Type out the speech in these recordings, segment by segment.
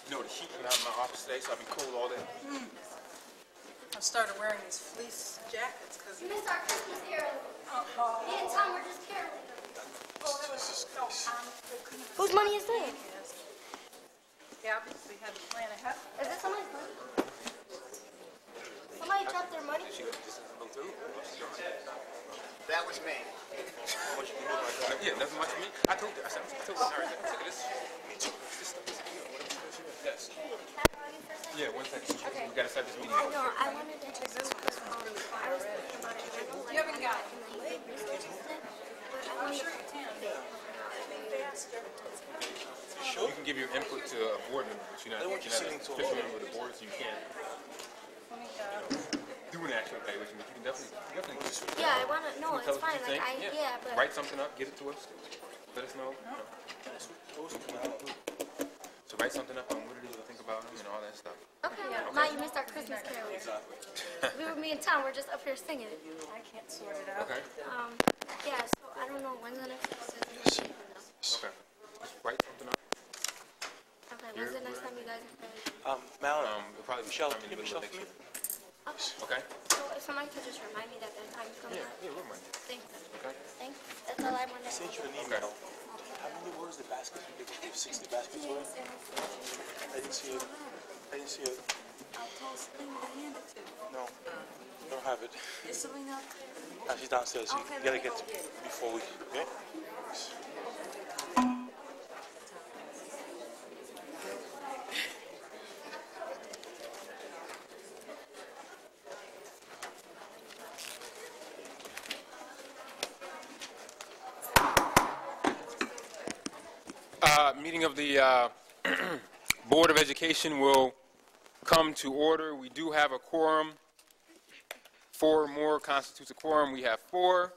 You know, the heat coming out of my office today, so I'll be cold all day. I started wearing these fleece jackets because We missed our Christmas caroling. Me and Tom were just caroling. Whose money is that? they obviously had to plan ahead. Is it somebody's money? Somebody dropped their money? That was me. Yeah, nothing much for me. I told you. I told you. All right, look at this. Yes. Yeah, 1 second. Okay. We gotta start this meeting. I know. I wanted to take this one. I was thinking about it. You haven't got it. But I wanted to You can give your input to a board member, but you're not an official member of the board, so you can't do an actual evaluation. But you can definitely. Yeah, I want to. No, Tell it's us what fine. you Like think. yeah, but Write something up, get it to us, let us know. So write something up on what it is you think about them and all that stuff. okay. Ma, you missed our Christmas carol. Me and Tom were just up here singing. I can't sort it out. Okay. Yeah. So I don't know when's the next. Okay. Just write something up. Okay. When's the next time you guys are playing? Malin, It'll probably be Michelle, sometime in the Michelle middle for of me? next year. Okay. Okay. So if somebody could just remind me that the time's coming up. Yeah, we'll mind you. Thanks. Okay. Thanks. That's all I wanted. I sent you an email. How many was the basket? You gave 60 baskets away? I didn't see it. I didn't see it. I'll tell Selena to hand it to you. No, I don't have it. Is Selena? She's downstairs. So you gotta get to before we. Okay. Meeting of the Board of Education will come to order. We do have a quorum. 4 more constitutes a quorum. We have 4.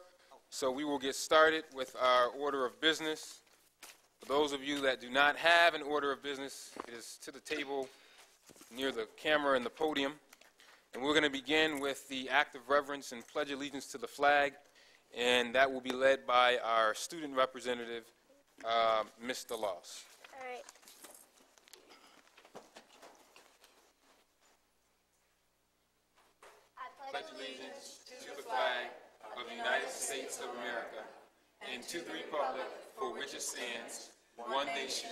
So we will get started with our order of business. For those of you that do not have an order of business, it is to the table near the camera and the podium. And we're going to begin with the act of reverence and pledge allegiance to the flag. And that will be led by our student representative, Mr. Loss. All right. I Pledge allegiance to the flag of the United States of America and to the republic for which it stands, one nation,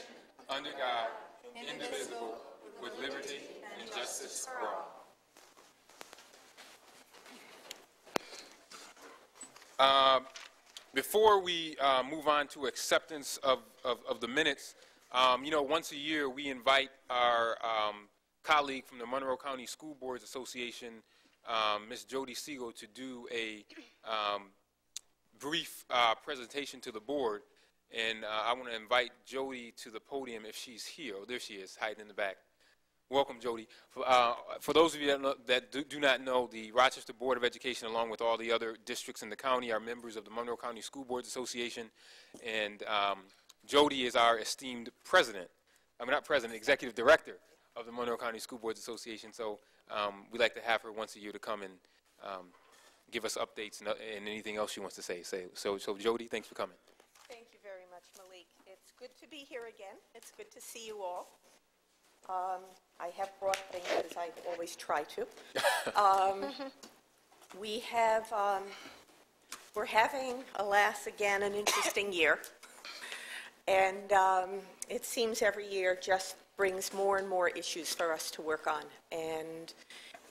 under God, indivisible, with liberty and justice for all. Before we move on to acceptance of the minutes, you know, once a year we invite our colleague from the Monroe County School Boards Association, Ms. Jody Siegel, to do a brief presentation to the board. And I want to invite Jody to the podium if she's here. Oh, there she is, hiding in the back. Welcome, Jody. For those of you that do not know, the Rochester Board of Education, along with all the other districts in the county, are members of the Monroe County School Boards Association. And Jody is our esteemed president. I mean, not president, executive director of the Monroe County School Boards Association. So we'd like to have her once a year to come and give us updates and anything else she wants to say. So Jody, thanks for coming. Thank you very much, Malik. It's good to be here again. It's good to see you all. I have brought things, as I always try to. We're having, alas, again, an interesting year. And it seems every year just brings more and more issues for us to work on. And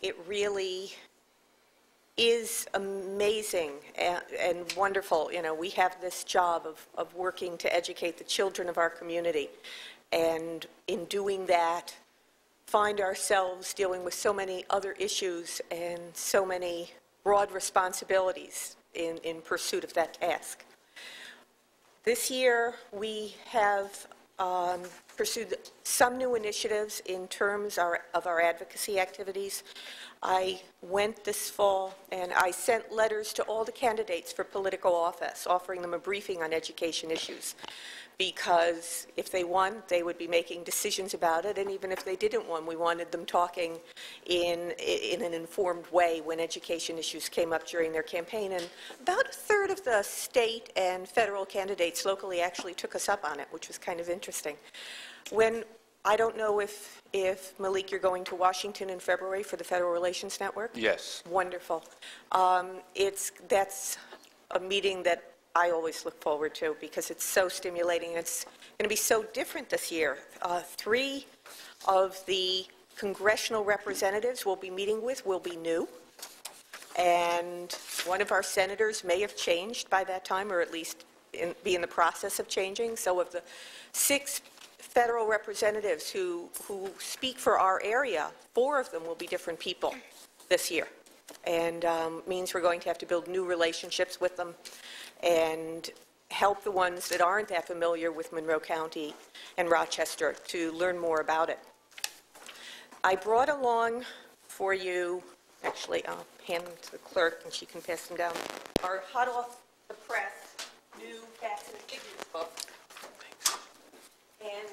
it really is amazing and wonderful. You know, we have this job of working to educate the children of our community. And in doing that, find ourselves dealing with so many other issues and so many broad responsibilities in pursuit of that task. This year, we have pursued some new initiatives in terms of our advocacy activities. I went this fall and I sent letters to all the candidates for political office, offering them a briefing on education issues. Because if they won, they would be making decisions about it, and even if they didn't win, we wanted them talking in an informed way when education issues came up during their campaign. And about a third of the state and federal candidates locally actually took us up on it, which was kind of interesting. When I don't know if Malik, you're going to Washington in February for the Federal Relations Network? Yes. Wonderful. That's a meeting that I always look forward to because it's so stimulating. It's going to be so different this year. 3 of the congressional representatives we'll be meeting with will be new. And one of our senators may have changed by that time, or at least be in the process of changing. So of the 6 federal representatives who speak for our area, 4 of them will be different people this year. And means we're going to have to build new relationships with them and help the ones that aren't that familiar with Monroe County and Rochester to learn more about it. I brought along for you, actually I'll hand them to the clerk and she can pass them down, our hot off the press new facts and figures book. And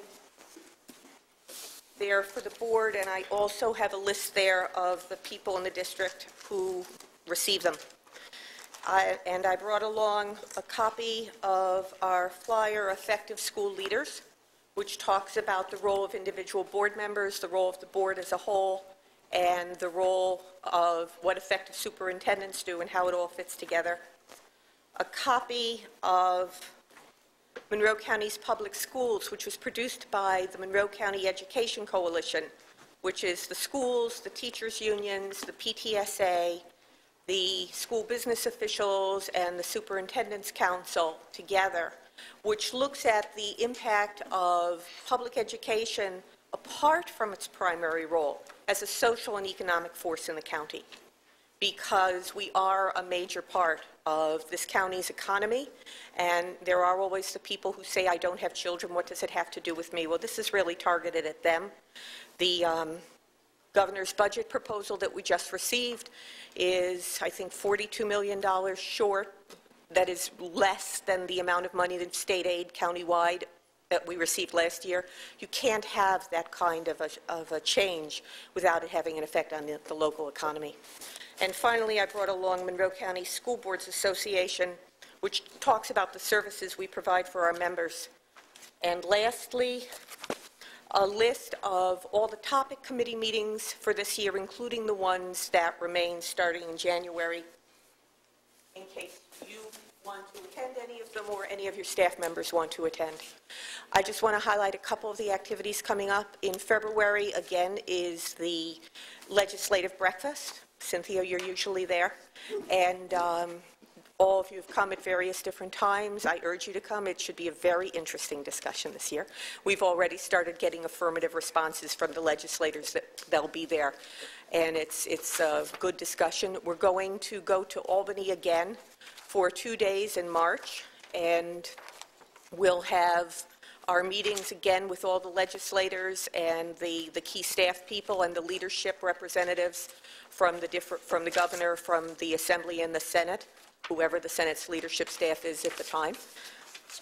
they're for the board, and I also have a list there of the people in the district who receive them. And I brought along a copy of our flyer, Effective School Leaders, which talks about the role of individual board members, the role of the board as a whole, and the role of what effective superintendents do and how it all fits together. A copy of Monroe County's Public Schools, which was produced by the Monroe County Education Coalition, which is the schools, the teachers' unions, the PTSA, the school business officials, and the Superintendent's Council together, which looks at the impact of public education apart from its primary role as a social and economic force in the county, because we are a major part of this county's economy, and there are always the people who say, I don't have children, what does it have to do with me? Well, this is really targeted at them. The governor's budget proposal that we just received is, I think, $42 million short. That is less than the amount of money that state aid countywide that we received last year. You can't have that kind of a change without it having an effect on the local economy. And finally, I brought along Monroe County School Boards Association, which talks about the services we provide for our members. And lastly, a list of all the topic committee meetings for this year, including the ones that remain starting in January, in case you want to attend any of them or any of your staff members want to attend. I just want to highlight a couple of the activities coming up. In February, again, is the legislative breakfast. Cynthia, you're usually there. And all of you have come at various different times. I urge you to come. It should be a very interesting discussion this year. We've already started getting affirmative responses from the legislators that they'll be there. And it's a good discussion. We're going to go to Albany again for 2 days in March, and we'll have our meetings again with all the legislators and the key staff people and the leadership representatives from the governor, from the Assembly and the Senate, whoever the Senate's leadership staff is at the time.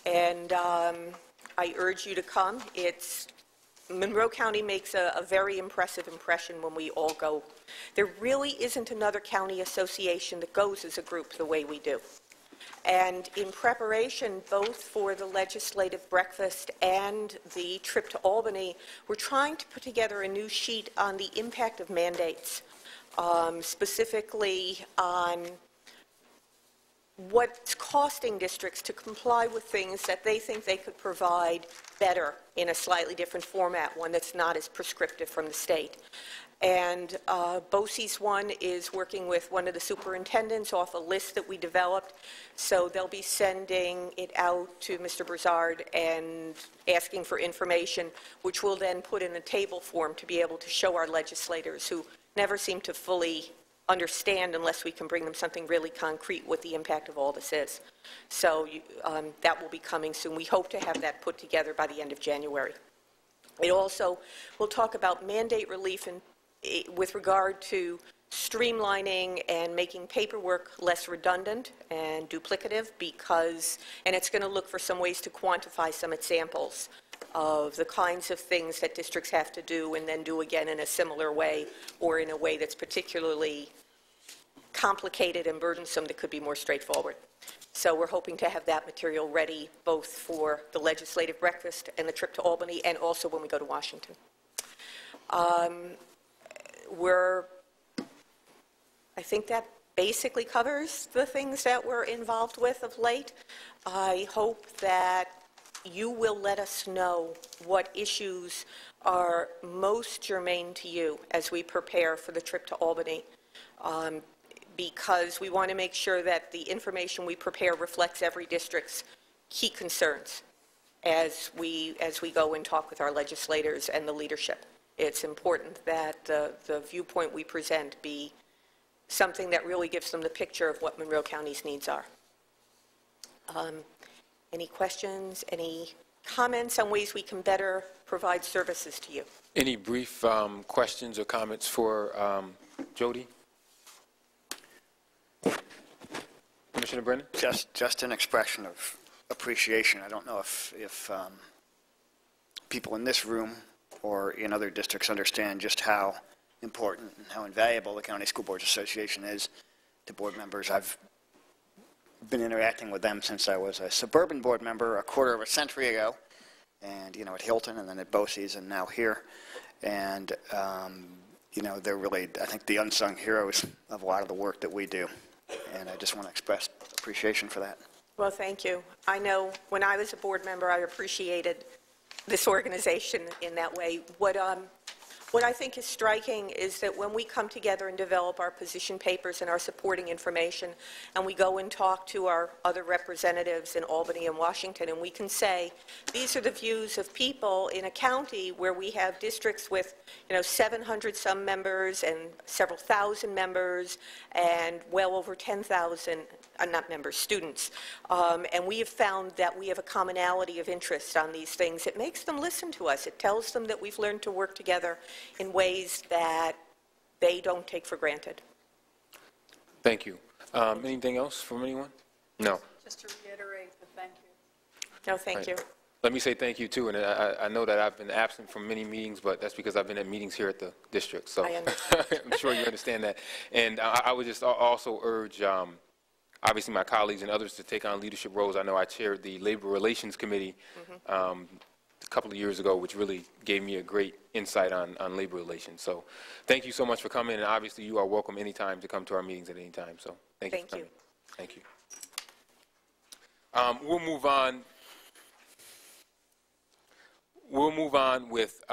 And I urge you to come. Monroe County makes a very impressive impression when we all go. There really isn't another county association that goes as a group the way we do. And in preparation, both for the legislative breakfast and the trip to Albany, we're trying to put together a new sheet on the impact of mandates, specifically on what's costing districts to comply with things that they think they could provide better in a slightly different format, one that's not as prescriptive from the state. And BOCES one is working with one of the superintendents off a list that we developed, so they'll be sending it out to Mr. Broussard and asking for information, which we'll then put in a table form to be able to show our legislators who never seem to fully understand unless we can bring them something really concrete what the impact of all this is. So that will be coming soon. We hope to have that put together by the end of January. It also will talk about mandate relief with regard to streamlining and making paperwork less redundant and duplicative, and it's going to look for some ways to quantify some examples of the kinds of things that districts have to do and then do again in a similar way or in a way that's particularly complicated and burdensome that could be more straightforward. So we're hoping to have that material ready both for the legislative breakfast and the trip to Albany, and also when we go to Washington. I think that basically covers the things that we're involved with of late. I hope that you will let us know what issues are most germane to you as we prepare for the trip to Albany, because we want to make sure that the information we prepare reflects every district's key concerns as we go and talk with our legislators and the leadership. It's important that the viewpoint we present be something that really gives them the picture of what Monroe County's needs are. Any questions, any comments on ways we can better provide services to you? Any brief questions or comments for Jody? Commissioner Brennan? Just an expression of appreciation. I don't know if people in this room or in other districts understand just how important and how invaluable the County School Boards Association is to board members. I've been interacting with them since I was a suburban board member a quarter of a century ago, and, at Hilton and then at BOCES and now here. And, they're really, I think, the unsung heroes of a lot of the work that we do. And I just want to express appreciation for that. Well, thank you. I know when I was a board member, I appreciated this organization in that way. What I think is striking is that when we come together and develop our position papers and our supporting information, and we go and talk to our other representatives in Albany and Washington, and we can say, these are the views of people in a county where we have districts with, 700 some members and several thousand members and well over 10,000 not members, students. And we have found that we have a commonality of interest on these things. It makes them listen to us. It tells them that we've learned to work together in ways that they don't take for granted. Thank you. Anything else from anyone? No. Just to reiterate the thank you. No, thank you. Let me say thank you, too. And I know that I've been absent from many meetings, but that's because I've been at meetings here at the district. So I understand. I'm sure you understand that. And I would just also urge, obviously, my colleagues and others to take on leadership roles. I know I chaired the Labor Relations Committee a couple of years ago, which really gave me a great insight on labor relations. So thank you so much for coming. And obviously, you are welcome anytime to come to our meetings at any time. So thank you for coming. Thank you. We'll move on. We'll move on with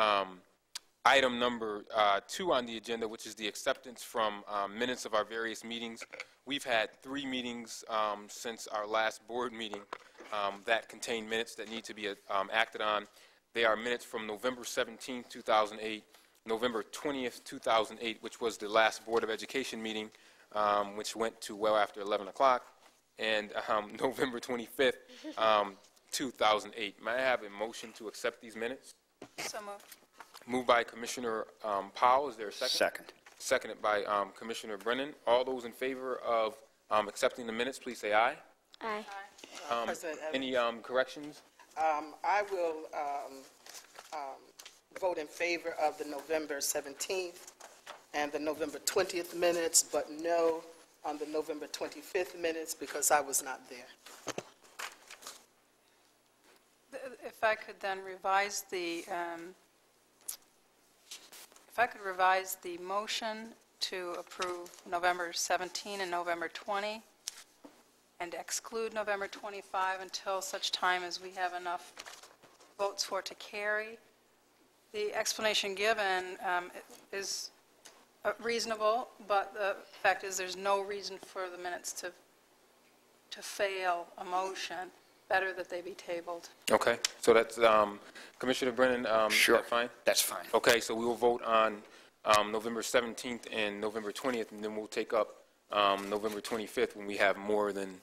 item number 2 on the agenda, which is the acceptance from minutes of our various meetings. We've had 3 meetings since our last board meeting that contain minutes that need to be acted on. They are minutes from November 17, 2008, November 20th, 2008, which was the last Board of Education meeting, which went to well after 11 o'clock, and November 25th, 2008. May I have a motion to accept these minutes? So moved. Moved by Commissioner Powell. Is there a second? Second. Seconded by Commissioner Brennan. All those in favor of accepting the minutes, please say aye. Aye. President Evans. Any corrections? I will vote in favor of the November 17th and the November 20th minutes, but no on the November 25th minutes because I was not there. If I could then revise the, motion to approve November 17 and November 20 and exclude November 25 until such time as we have enough votes for it to carry. The explanation given is reasonable, but the fact is there's no reason for the minutes to fail a motion. Better that they be tabled. Okay. So that's Commissioner Brennan. Sure. Is that fine? That's fine. Okay. So we will vote on November 17th and November 20th, and then we'll take up November 25th when we have more than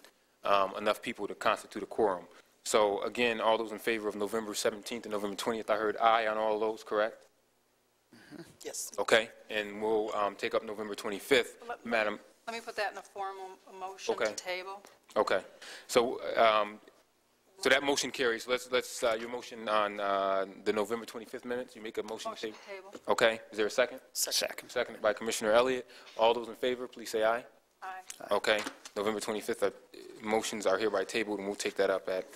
enough people to constitute a quorum. So again, all those in favor of November 17th and November 20th, I heard aye on all of those, correct? Yes. Okay. And we'll take up November 25th, Madam. Let me put that in a formal motion to table. Okay. So so that motion carries. Let's your motion on the November 25th minutes. You make a motion to table. Motion to table. Okay. Is there a second? Second. Seconded by Commissioner Elliott. All those in favor, please say aye. Aye. Okay, November 25th, motions are hereby tabled, and we'll take that up at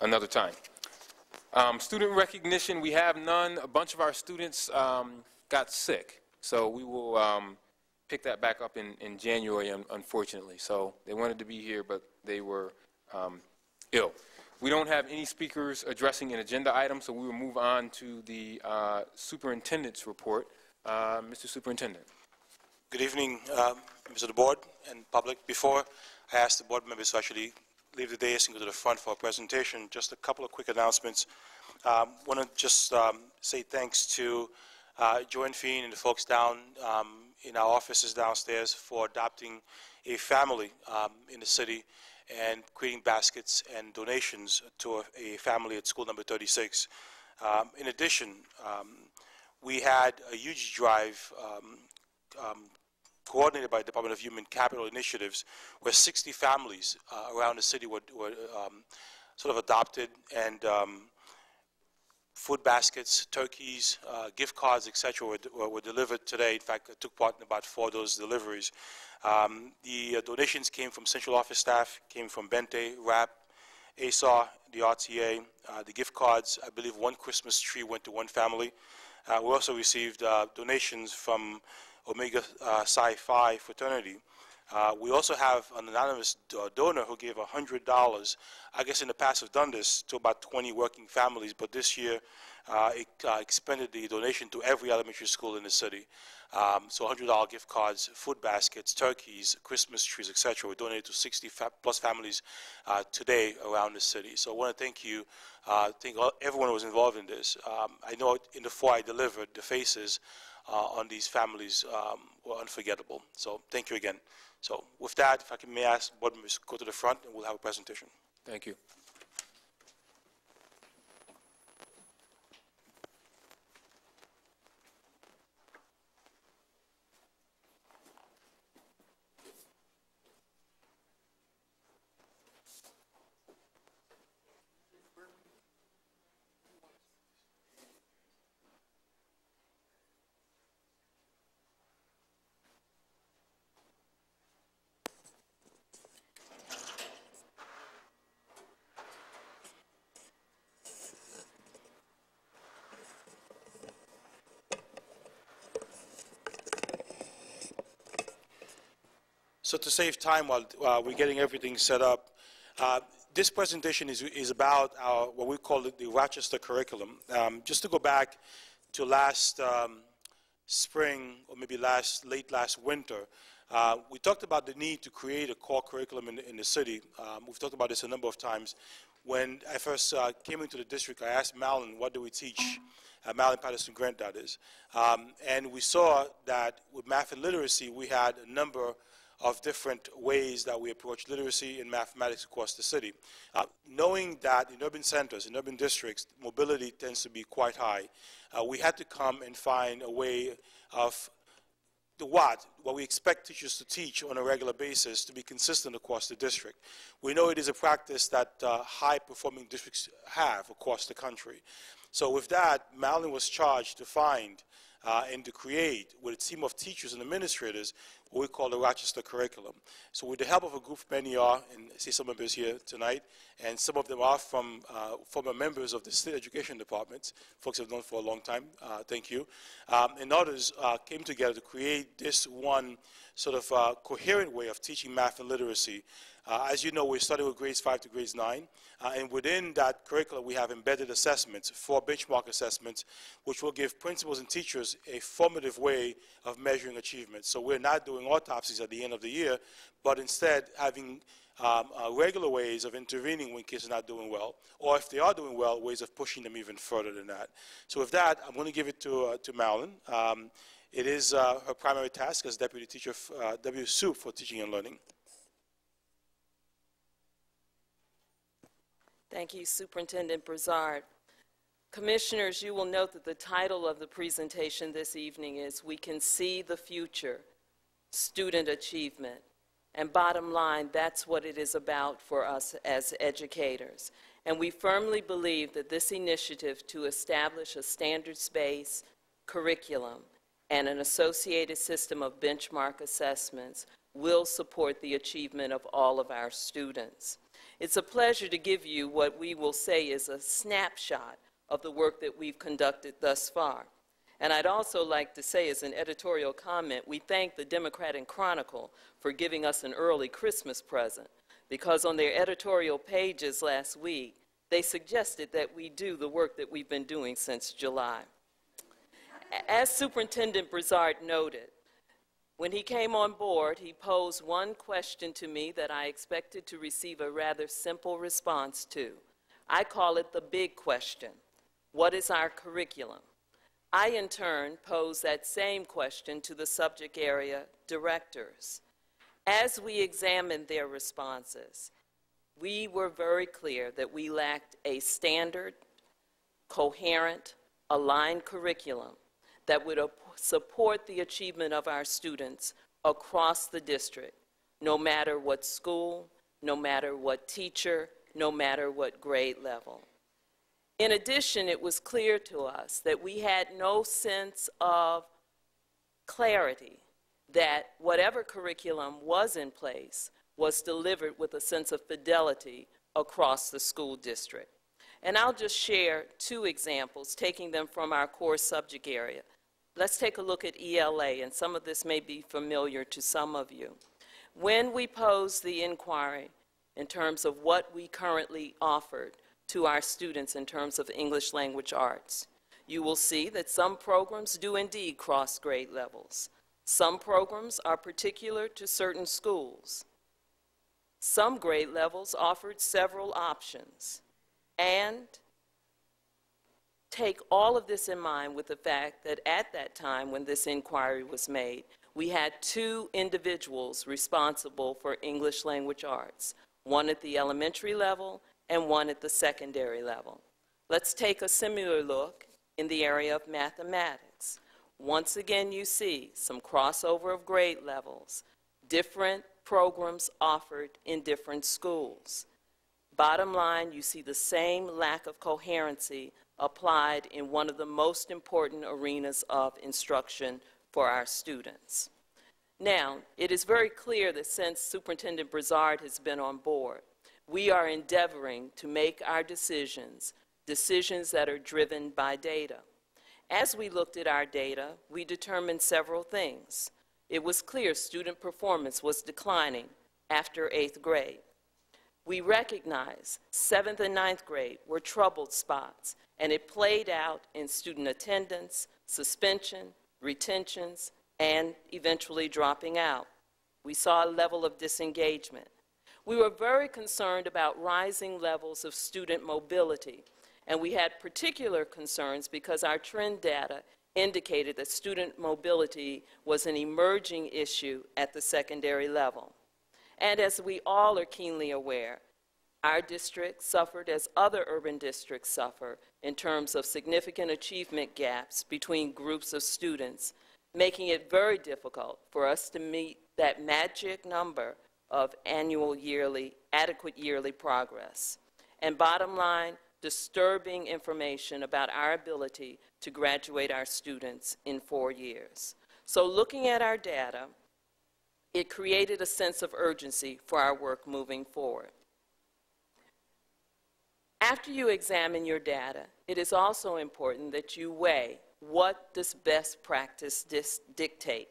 another time. Student recognition, we have none. A bunch of our students got sick, so we will pick that back up in January, unfortunately. So they wanted to be here, but they were ill. We don't have any speakers addressing an agenda item, so we will move on to the superintendent's report. Mr. Superintendent. Good evening, members of the board and public. Before I ask the board members to actually leave the dais and go to the front for a presentation, just a couple of quick announcements. I want to just say thanks to Joanne Feen and the folks down in our offices downstairs for adopting a family in the city and creating baskets and donations to a family at school number 36. In addition, we had a huge drive coordinated by the Department of Human Capital Initiatives, where 60 families around the city were sort of adopted, and food baskets, turkeys, gift cards, etc. were delivered today. In fact, I took part in about 4 of those deliveries. The donations came from central office staff, came from Bente, RAP, ASAR, the RTA. The gift cards, I believe 1 Christmas tree went to 1 family. We also received donations from Omega Psi Phi fraternity. We also have an anonymous donor who gave $100. I guess in the past we've done this to about 20 working families, but this year it expanded the donation to every elementary school in the city. So $100 gift cards, food baskets, turkeys, Christmas trees, etc. We donated to 60 plus families today around the city. So I want to thank you, thank everyone who was involved in this. I know in the 4 I delivered, the faces on these families were unforgettable. So thank you again. So with that, if I can may ask board members to go to the front and we'll have a presentation. Thank you. So to save time while we're getting everything set up, this presentation is about our, what we call the Rochester curriculum. Just to go back to last spring, or maybe late last winter, we talked about the need to create a core curriculum in the city. We've talked about this a number of times. When I first came into the district, I asked Malin, what do we teach? Malin Patterson Grant, that is. And we saw that with math and literacy, we had a number of different ways that we approach literacy and mathematics across the city. Knowing that in urban centers, in urban districts, mobility tends to be quite high, we had to come and find a way of what we expect teachers to teach on a regular basis to be consistent across the district. We know it is a practice that high-performing districts have across the country. So with that, Malin was charged to find and to create, with a team of teachers and administrators, what we call the Rochester curriculum. So with the help of a group, many are, and I see some members here tonight, and some of them are from former members of the state education departments, folks have known for a long time, thank you, and others came together to create this one sort of coherent way of teaching math and literacy. As you know, we're starting with grades 5 to grades 9, and within that curriculum we have embedded assessments, 4 benchmark assessments, which will give principals and teachers a formative way of measuring achievement. So we're not doing autopsies at the end of the year, but instead having regular ways of intervening when kids are not doing well, or if they are doing well, ways of pushing them even further than that. So with that, I'm going to give it to Malin. It is her primary task as Deputy Teacher, Deputy Soup for Teaching and Learning. Thank you, Superintendent Broussard. Commissioners, you will note that the title of the presentation this evening is We Can See the Future, Student Achievement. And bottom line, that's what it is about for us as educators. And we firmly believe that this initiative to establish a standards-based curriculum and an associated system of benchmark assessments will support the achievement of all of our students. It's a pleasure to give you what we will say is a snapshot of the work that we've conducted thus far. And I'd also like to say, as an editorial comment, we thank the Democrat and Chronicle for giving us an early Christmas present, because on their editorial pages last week, they suggested that we do the work that we've been doing since July. As Superintendent Brizard noted, when he came on board, he posed one question to me that I expected to receive a rather simple response to. I call it the big question. What is our curriculum? I, in turn, posed that same question to the subject area directors. As we examined their responses, we were very clear that we lacked a standard, coherent, aligned curriculum that would support the achievement of our students across the district, no matter what school, no matter what teacher, no matter what grade level. In addition, it was clear to us that we had no sense of clarity that whatever curriculum was in place was delivered with a sense of fidelity across the school district. And I'll just share two examples, taking them from our core subject area. Let's take a look at ELA, and some of this may be familiar to some of you. When we posed the inquiry in terms of what we currently offered to our students in terms of English language arts, you will see that some programs do indeed cross grade levels. Some programs are particular to certain schools. Some grade levels offered several options. And take all of this in mind with the fact that at that time when this inquiry was made, we had two individuals responsible for English language arts, one at the elementary level and one at the secondary level. Let's take a similar look in the area of mathematics. Once again, you see some crossover of grade levels, different programs offered in different schools. Bottom line, you see the same lack of coherency applied in one of the most important arenas of instruction for our students. Now, it is very clear that since Superintendent Brizard has been on board, we are endeavoring to make our decisions that are driven by data. As we looked at our data, we determined several things. It was clear student performance was declining after 8th grade. We recognize 7th and 9th grade were troubled spots, and it played out in student attendance, suspension, retentions, and eventually dropping out. We saw a level of disengagement. We were very concerned about rising levels of student mobility, and we had particular concerns because our trend data indicated that student mobility was an emerging issue at the secondary level. And as we all are keenly aware, our district suffered as other urban districts suffer in terms of significant achievement gaps between groups of students, making it very difficult for us to meet that magic number of adequate yearly progress. And bottom line, disturbing information about our ability to graduate our students in 4 years. So looking at our data, it created a sense of urgency for our work moving forward. After you examine your data, it is also important that you weigh what does best practice dictate.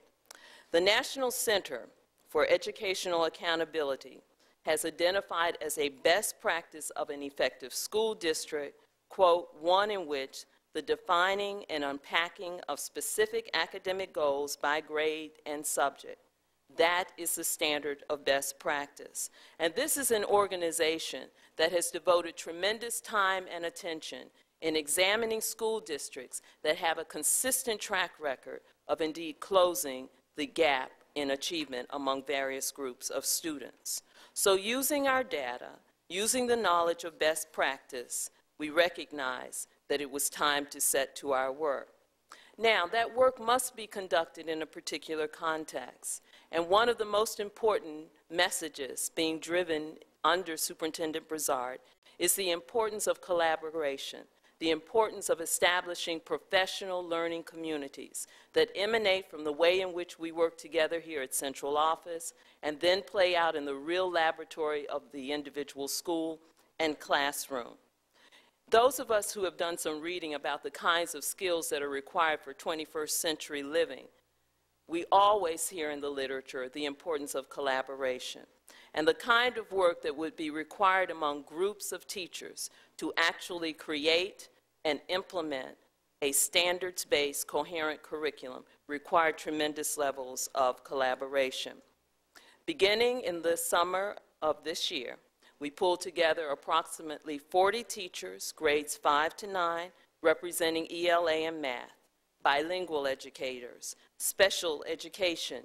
The National Center for Educational Accountability has identified as a best practice of an effective school district, quote, one in which the defining and unpacking of specific academic goals by grade and subject. That is the standard of best practice. And this is an organization that has devoted tremendous time and attention in examining school districts that have a consistent track record of indeed closing the gap in achievement among various groups of students. So using our data, using the knowledge of best practice, we recognize that it was time to set to our work. Now, that work must be conducted in a particular context. And one of the most important messages being driven under Superintendent Brizard is the importance of collaboration, the importance of establishing professional learning communities that emanate from the way in which we work together here at Central Office and then play out in the real laboratory of the individual school and classroom. Those of us who have done some reading about the kinds of skills that are required for 21st century living, we always hear in the literature the importance of collaboration and the kind of work that would be required among groups of teachers to actually create and implement a standards-based coherent curriculum required tremendous levels of collaboration. Beginning in the summer of this year, we pulled together approximately 40 teachers, grades 5 to 9, representing ELA and math, bilingual educators, special education.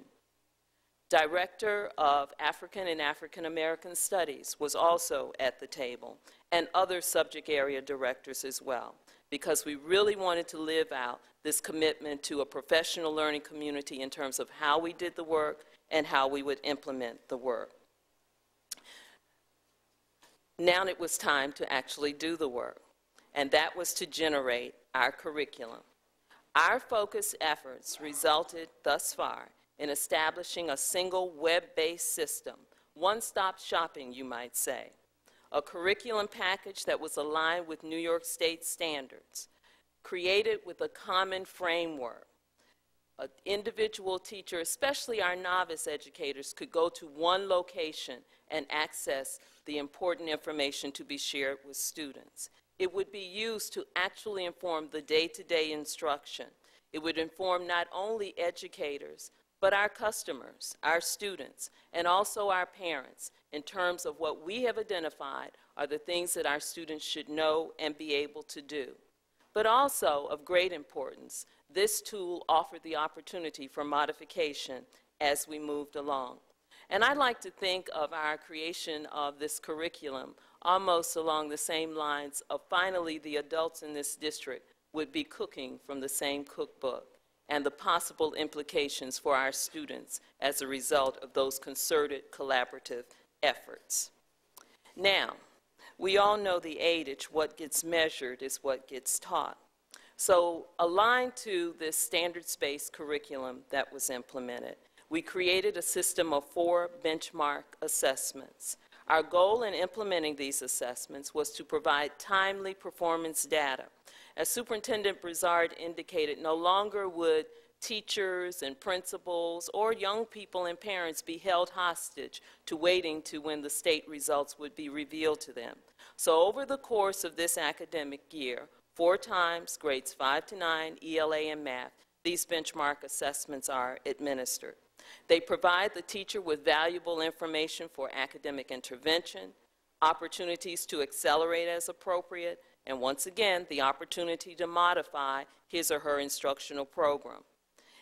Director of African and African American Studies was also at the table, and other subject area directors as well, because we really wanted to live out this commitment to a professional learning community in terms of how we did the work and how we would implement the work. Now it was time to actually do the work, and that was to generate our curriculum. Our focused efforts resulted thus far in establishing a single web-based system, one-stop shopping, you might say, a curriculum package that was aligned with New York State standards, created with a common framework. An individual teacher, especially our novice educators, could go to one location and access the important information to be shared with students. It would be used to actually inform the day-to-day instruction. It would inform not only educators, but our customers, our students, and also our parents in terms of what we have identified are the things that our students should know and be able to do. But also, of great importance, this tool offered the opportunity for modification as we moved along. And I like to think of our creation of this curriculum almost along the same lines of finally the adults in this district would be cooking from the same cookbook, and the possible implications for our students as a result of those concerted collaborative efforts. Now, we all know the adage, what gets measured is what gets taught. So aligned to this standards-based curriculum that was implemented, we created a system of 4 benchmark assessments. Our goal in implementing these assessments was to provide timely performance data. As Superintendent Brizard indicated, no longer would teachers and principals or young people and parents be held hostage to waiting to when the state results would be revealed to them. So over the course of this academic year, 4 times, grades 5 to 9, ELA and math, these benchmark assessments are administered. They provide the teacher with valuable information for academic intervention, opportunities to accelerate as appropriate, and once again, the opportunity to modify his or her instructional program.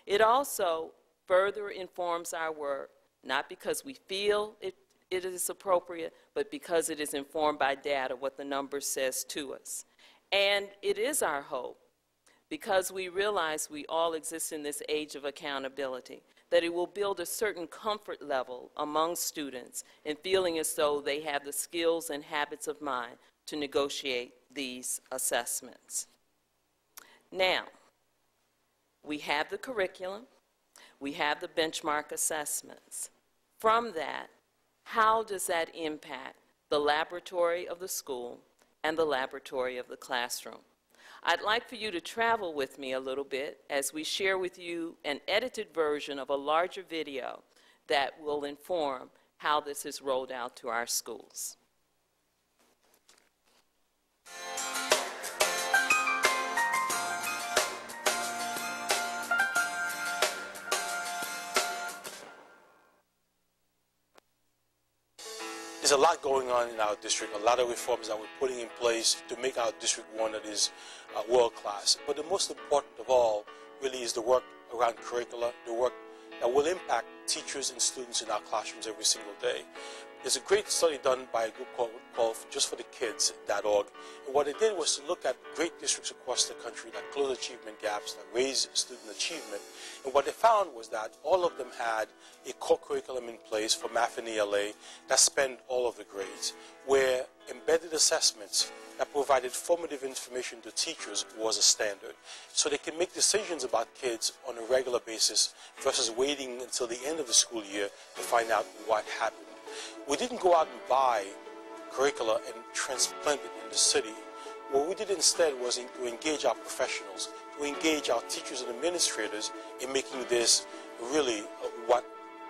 It also further informs our work, not because we feel it is appropriate, but because it is informed by data, what the number says to us. And it is our hope, because we realize we all exist in this age of accountability, that it will build a certain comfort level among students in feeling as though they have the skills and habits of mind to negotiate these assessments. Now, we have the curriculum, we have the benchmark assessments. From that, how does that impact the laboratory of the school and the laboratory of the classroom? I'd like for you to travel with me a little bit as we share with you an edited version of a larger video that will inform how this is rolled out to our schools. There's a lot going on in our district, a lot of reforms that we're putting in place to make our district one that is world class. But the most important of all really is the work around curricula, the work that will impact teachers and students in our classrooms every single day. There's a great study done by a group called justforthekids.org. And what it did was to look at great districts across the country that close achievement gaps, that raise student achievement. And what they found was that all of them had a core curriculum in place for math and ELA that spanned all of the grades, where embedded assessments that provided formative information to teachers was a standard. So they can make decisions about kids on a regular basis versus waiting until the end of the school year to find out what happened. We didn't go out and buy curricula and transplant it in the city. What we did instead was to engage our professionals, to engage our teachers and administrators in making this really what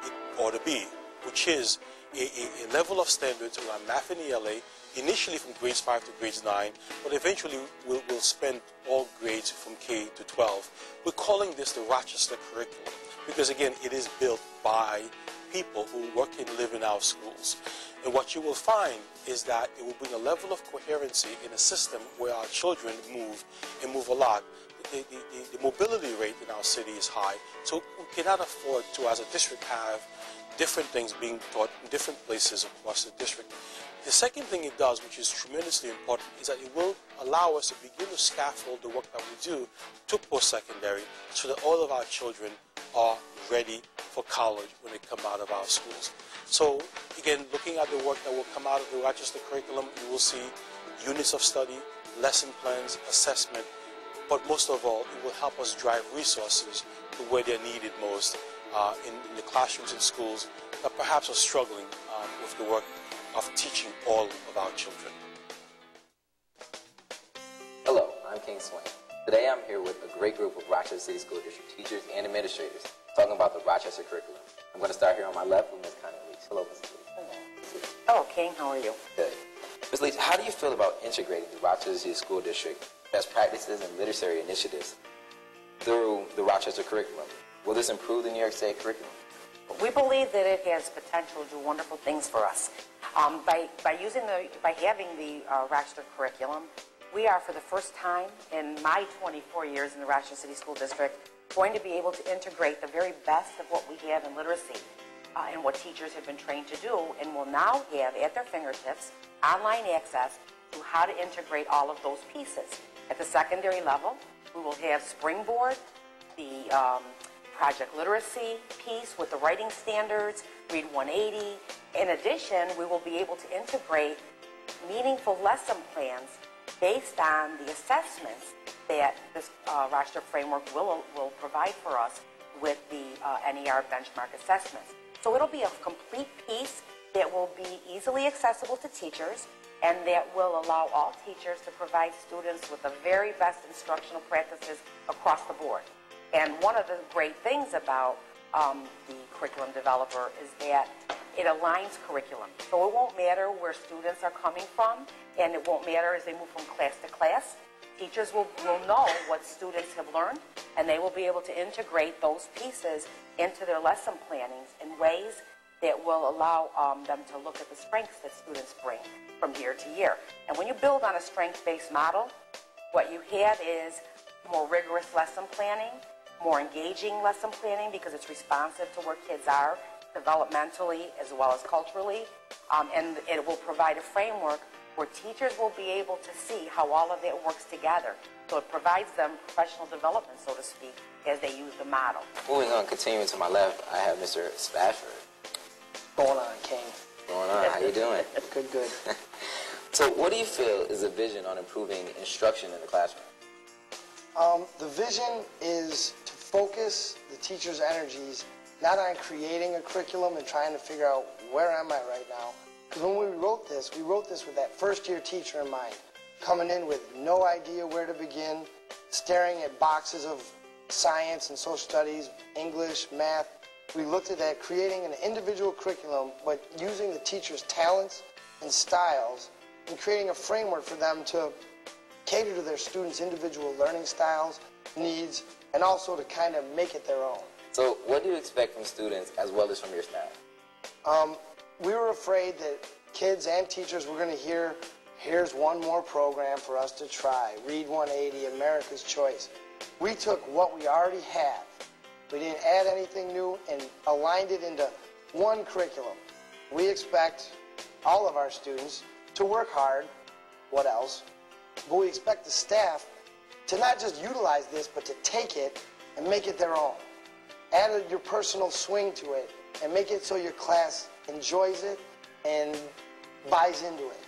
it ought to be, which is a level of standards around math and ELA, initially from grades 5 to grades 9, but eventually we'll spend all grades from K to 12. We're calling this the Rochester curriculum because, again, it is built by people who work and live in our schools. And what you will find is that it will bring a level of coherency in a system where our children move and move a lot. The mobility rate in our city is high, so we cannot afford to, as a district, have different things being taught in different places across the district. The second thing it does, which is tremendously important, is that it will allow us to begin to scaffold the work that we do to post-secondary so that all of our children are ready for college when they come out of our schools. So, again, looking at the work that will come out of the Rochester curriculum, you will see units of study, lesson plans, assessment, but most of all, it will help us drive resources to where they're needed most in the classrooms and schools that perhaps are struggling with the work of teaching all of our children. Hello, I'm King Swain. Today I'm here with a great group of Rochester City School District teachers and administrators talking about the Rochester curriculum. I'm going to start here on my left with Ms. Connie Leach. Hello, Ms. Leach. Hello, King. How are you? Good. Ms. Leach, how do you feel about integrating the Rochester City School District best practices and literary initiatives through the Rochester curriculum? Will this improve the New York State curriculum? We believe that it has potential to do wonderful things for us. By having the Rochester curriculum, we are, for the first time in my 24 years in the Rochester City School District, going to be able to integrate the very best of what we have in literacy and what teachers have been trained to do, and will now have at their fingertips online access to how to integrate all of those pieces. At the secondary level, we will have Springboard, the project literacy piece with the writing standards, Read 180. In addition, we will be able to integrate meaningful lesson plans based on the assessments that this Rochester framework will provide for us with the NER benchmark assessments. So it'll be a complete piece that will be easily accessible to teachers and that will allow all teachers to provide students with the very best instructional practices across the board. And one of the great things about the curriculum developer is that it aligns curriculum. So it won't matter where students are coming from, and it won't matter as they move from class to class. Teachers will know what students have learned, and they will be able to integrate those pieces into their lesson plannings in ways that will allow them to look at the strengths that students bring from year to year. And when you build on a strength-based model, what you have is more rigorous lesson planning, more engaging lesson planning because it's responsive to where kids are developmentally as well as culturally, and it will provide a framework where teachers will be able to see how all of that works together. So it provides them professional development, so to speak, as they use the model. Moving on, continuing to my left, I have Mr. Spafford. Going on, King. Going on, how you doing? Good, good. So what do you feel is the vision on improving instruction in the classroom? The vision is to focus the teacher's energies not on creating a curriculum and trying to figure out where am I right now. Because when we wrote this with that first-year teacher in mind, coming in with no idea where to begin, staring at boxes of science and social studies, English, math. We looked at that, creating an individual curriculum, but using the teacher's talents and styles and creating a framework for them to cater to their students' individual learning styles, needs, and also to kind of make it their own. So what do you expect from students as well as from your staff? We were afraid that kids and teachers were going to hear, here's one more program for us to try, Read 180, America's Choice. We took what we already have, we didn't add anything new, and aligned it into one curriculum. We expect all of our students to work hard, what else? But we expect the staff to not just utilize this, but to take it and make it their own. Add your personal swing to it and make it so your class enjoys it and buys into it.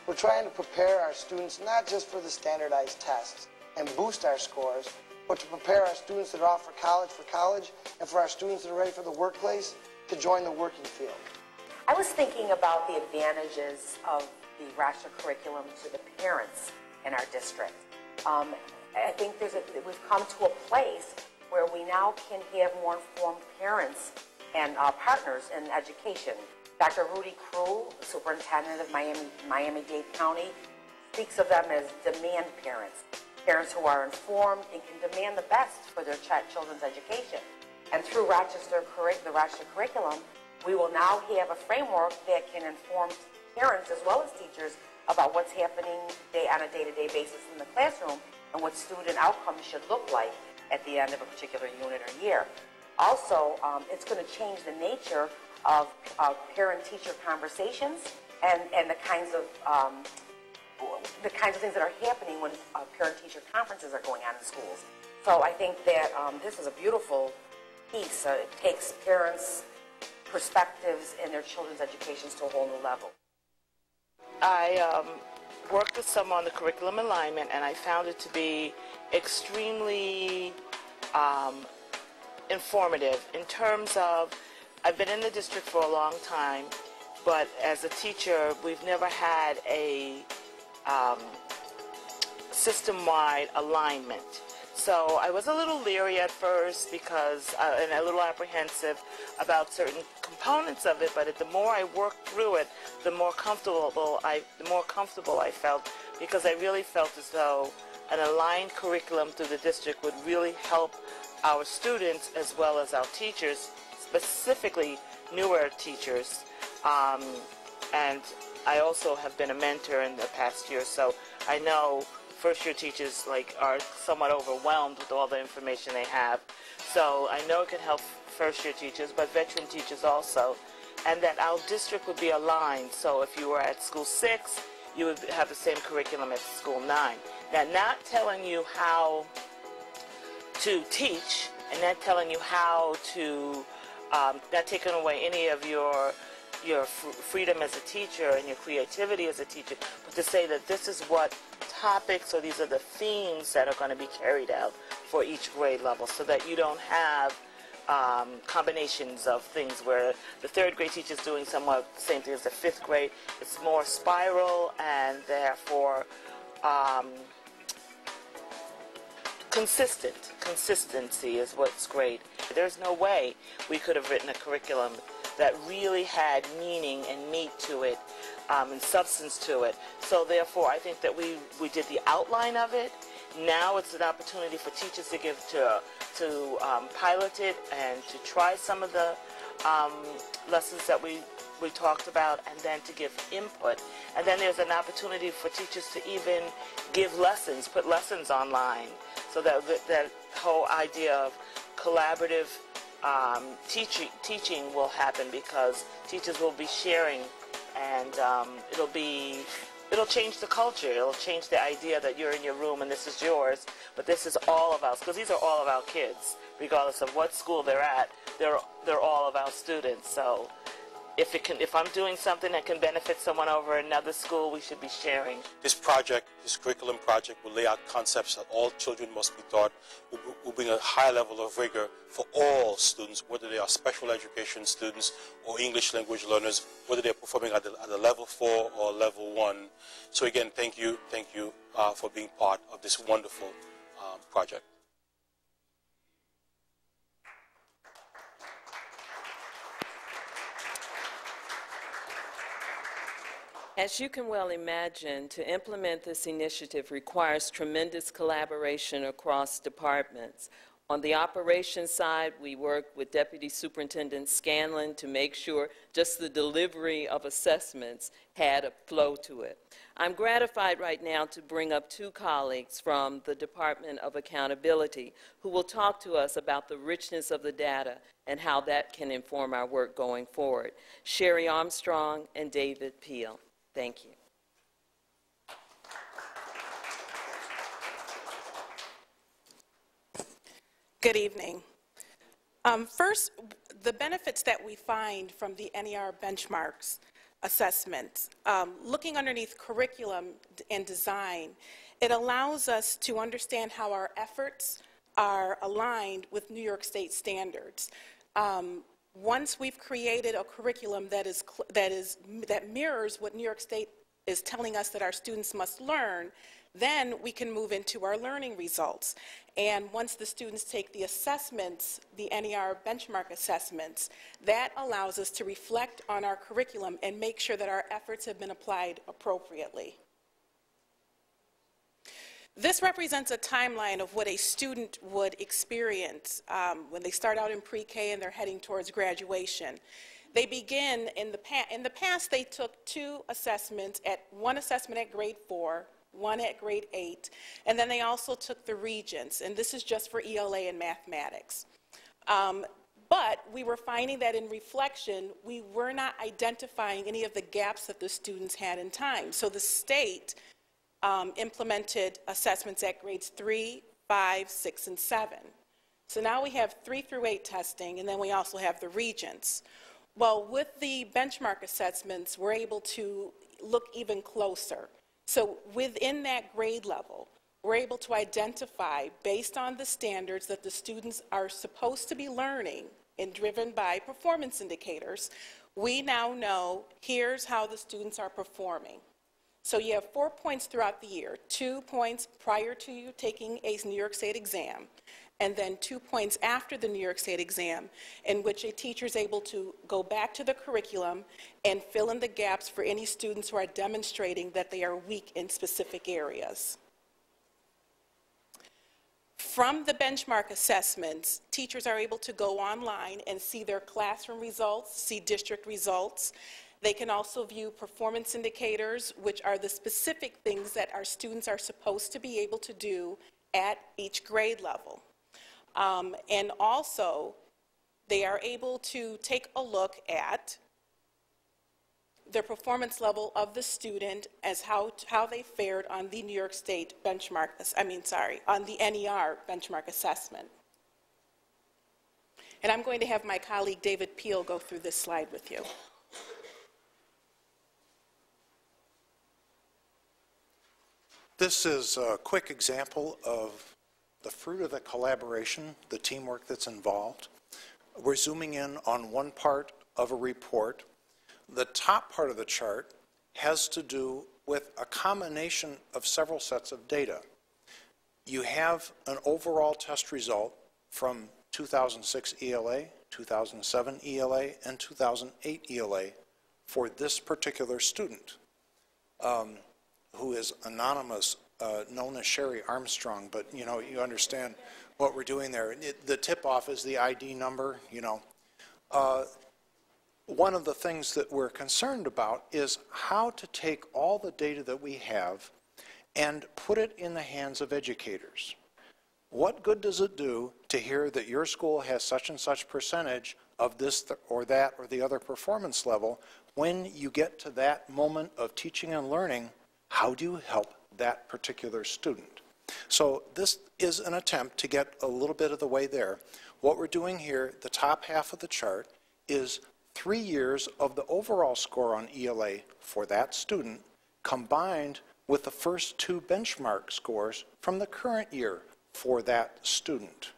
we're trying to prepare our students not just for the standardized tests and boost our scores, but to prepare our students that are off for college, and for our students that are ready for the workplace to join the working field. I was thinking about the advantages of the Rochester curriculum to the parents in our district. I think we've come to a place where we now can have more informed parents and partners in education. Dr. Rudy Crew, the superintendent of Miami-Dade County, speaks of them as demand parents, parents who are informed and can demand the best for their children's education. And through the Rochester curriculum, we will now have a framework that can inform parents as well as teachers about what's happening on a day-to-day basis in the classroom and what student outcomes should look like at the end of a particular unit or year. Also, it's going to change the nature of parent-teacher conversations and the kinds of things that are happening when parent-teacher conferences are going on in schools. So I think that this is a beautiful piece. It takes parents' perspectives in their children's educations to a whole new level. I worked with some on the curriculum alignment, and I found it to be extremely informative in terms of, I've been in the district for a long time, but as a teacher, we've never had a system-wide alignment. So I was a little leery at first because, and a little apprehensive about certain components of it, but the more I worked through it, the more comfortable I felt, because I really felt as though an aligned curriculum through the district would really help our students as well as our teachers, specifically newer teachers. And I also have been a mentor in the past year, so I know first-year teachers are somewhat overwhelmed with all the information they have. So I know it can help first-year teachers, but veteran teachers also, and that our district would be aligned. So if you were at school 6, you would have the same curriculum as school 9. Now, not telling you how to teach, and not telling you how to, not taking away any of your freedom as a teacher and your creativity as a teacher, but to say that this is what topics or these are the themes that are going to be carried out for each grade level, so that you don't have combinations of things where the 3rd grade teacher is doing somewhat the same thing as the 5th grade. It's more spiral, and therefore consistency is what's great. There's no way we could have written a curriculum that really had meaning and meat to it and substance to it. So therefore, I think that we did the outline of it. Now it's an opportunity for teachers to pilot it and to try some of the lessons that we talked about, and then to give input. And then there's an opportunity for teachers to even give lessons, put lessons online, so that whole idea of collaborative teaching will happen, because teachers will be sharing, and it'll change the culture. It'll change the idea that you're in your room and this is yours, but this is all of us, because these are all of our kids, regardless of what school they're at. They're all of our students. So if I'm doing something that can benefit someone over another school, we should be sharing. This project, this curriculum project, will lay out concepts that all children must be taught, will bring a high level of rigor for all students, whether they are special education students or English language learners, whether they're performing at the level 4 or level 1. So again, thank you for being part of this wonderful project. As you can well imagine, to implement this initiative requires tremendous collaboration across departments. On the operations side, we work with Deputy Superintendent Scanlon to make sure just the delivery of assessments had a flow to it. I'm gratified right now to bring up 2 colleagues from the Department of Accountability who will talk to us about the richness of the data and how that can inform our work going forward. Sherry Armstrong and David Peel. Thank you. Good evening. First, the benefits that we find from the NER benchmarks assessments. Looking underneath curriculum and design, it allows us to understand how our efforts are aligned with New York State standards. Once we've created a curriculum that mirrors what New York State is telling us that our students must learn, then we can move into our learning results. And once the students take the assessments, the NER benchmark assessments, that allows us to reflect on our curriculum and make sure that our efforts have been applied appropriately. This represents a timeline of what a student would experience when they start out in pre-K and they're heading towards graduation. They begin, in the past they took 2 assessments, one assessment at grade 4, one at grade 8, and then they also took the Regents, and this is just for ELA and mathematics. But we were finding that in reflection, we were not identifying any of the gaps that the students had in time. So the state implemented assessments at grades 3, 5, 6, and 7. So now we have 3 through 8 testing, and then we also have the Regents. Well, with the benchmark assessments, we're able to look even closer. So within that grade level, we're able to identify, based on the standards that the students are supposed to be learning and driven by performance indicators, we now know here's how the students are performing. So you have 4 points throughout the year, 2 points prior to you taking a New York State exam, and then 2 points after the New York State exam, in which a teacher is able to go back to the curriculum and fill in the gaps for any students who are demonstrating that they are weak in specific areas. From the benchmark assessments, teachers are able to go online and see their classroom results, see district results. They can also view performance indicators, which are the specific things that our students are supposed to be able to do at each grade level. And also, they are able to take a look at the performance level of the student as how they fared on the New York State benchmark, on the NER benchmark assessment. And I'm going to have my colleague David Peel go through this slide with you. This is a quick example of the fruit of the collaboration, the teamwork that's involved. We're zooming in on one part of a report. The top part of the chart has to do with a combination of several sets of data. You have an overall test result from 2006 ELA, 2007 ELA, and 2008 ELA for this particular student, who is anonymous, known as Sherry Armstrong, but you understand what we're doing there. The tip-off is the ID number, One of the things that we're concerned about is how to take all the data that we have and put it in the hands of educators. What good does it do to hear that your school has such and such percentage of this or that or the other performance level when you get to that moment of teaching and learning? How do you help that particular student? So this is an attempt to get a little bit of the way there. What we're doing here, the top half of the chart, is 3 years of the overall score on ELA for that student combined with the first 2 benchmark scores from the current year for that student.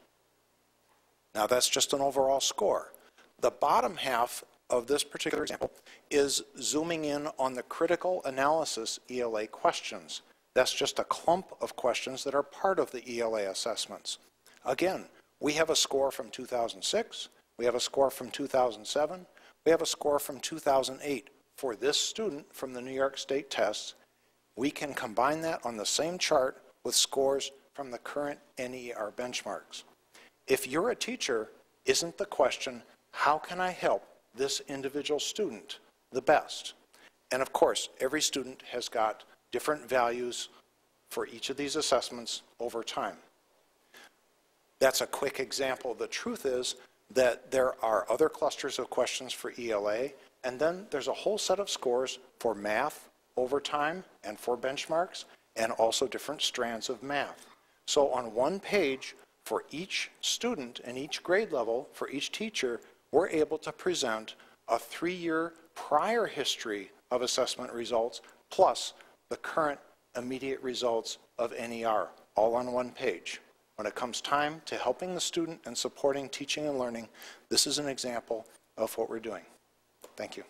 Now that's just an overall score. The bottom half of this particular example is zooming in on the critical analysis ELA questions. That's just a clump of questions that are part of the ELA assessments. Again, we have a score from 2006, we have a score from 2007, we have a score from 2008 for this student from the New York State tests. We can combine that on the same chart with scores from the current NER benchmarks. If you're a teacher, isn't the question, how can I help this individual student the best? And of course, every student has got different values for each of these assessments over time. That's a quick example. The truth is that there are other clusters of questions for ELA, and then there's a whole set of scores for math over time and for benchmarks, and also different strands of math. So on one page, for each student and each grade level, for each teacher, we're able to present a 3-year prior history of assessment results, plus the current immediate results of NER, all on one page. When it comes time to helping the student and supporting teaching and learning, this is an example of what we're doing. Thank you.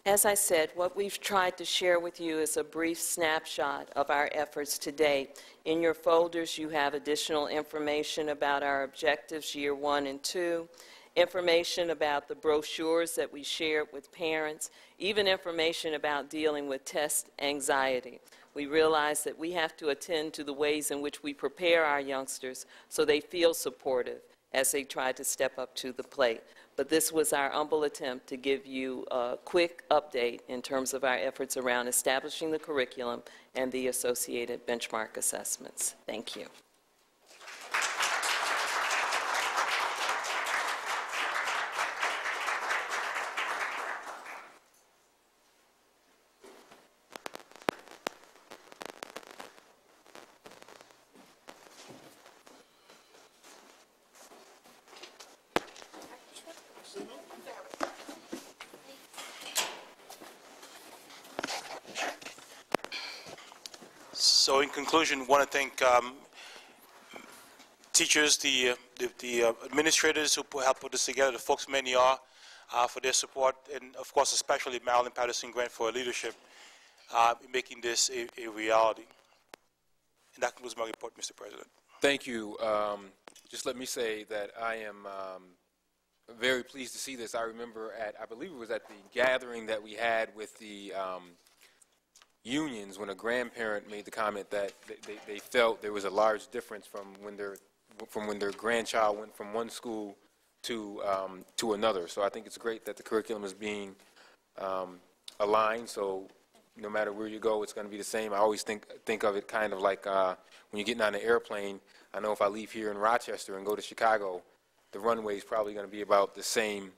As I said, what we've tried to share with you is a brief snapshot of our efforts to date. In your folders, you have additional information about our objectives year 1 and 2, information about the brochures that we shared with parents, even information about dealing with test anxiety. We realize that we have to attend to the ways in which we prepare our youngsters so they feel supportive as they try to step up to the plate. But this was our humble attempt to give you a quick update in terms of our efforts around establishing the curriculum and the associated benchmark assessments. Thank you. So in conclusion, I want to thank teachers, the administrators who helped put this together, the folks from NER for their support, and of course especially Marilyn Patterson Grant for her leadership in making this a reality. And that concludes my report, Mr. President. Thank you. Just let me say that I am very pleased to see this. I remember I believe it was at the gathering that we had with the unions when a grandparent made the comment that they felt there was a large difference from when their grandchild went from one school to another. So I think it's great that the curriculum is being aligned. So no matter where you go, it's going to be the same. I always think of it kind of like when you're getting on an airplane. I know if I leave here in Rochester and go to Chicago, the runway is probably going to be about the same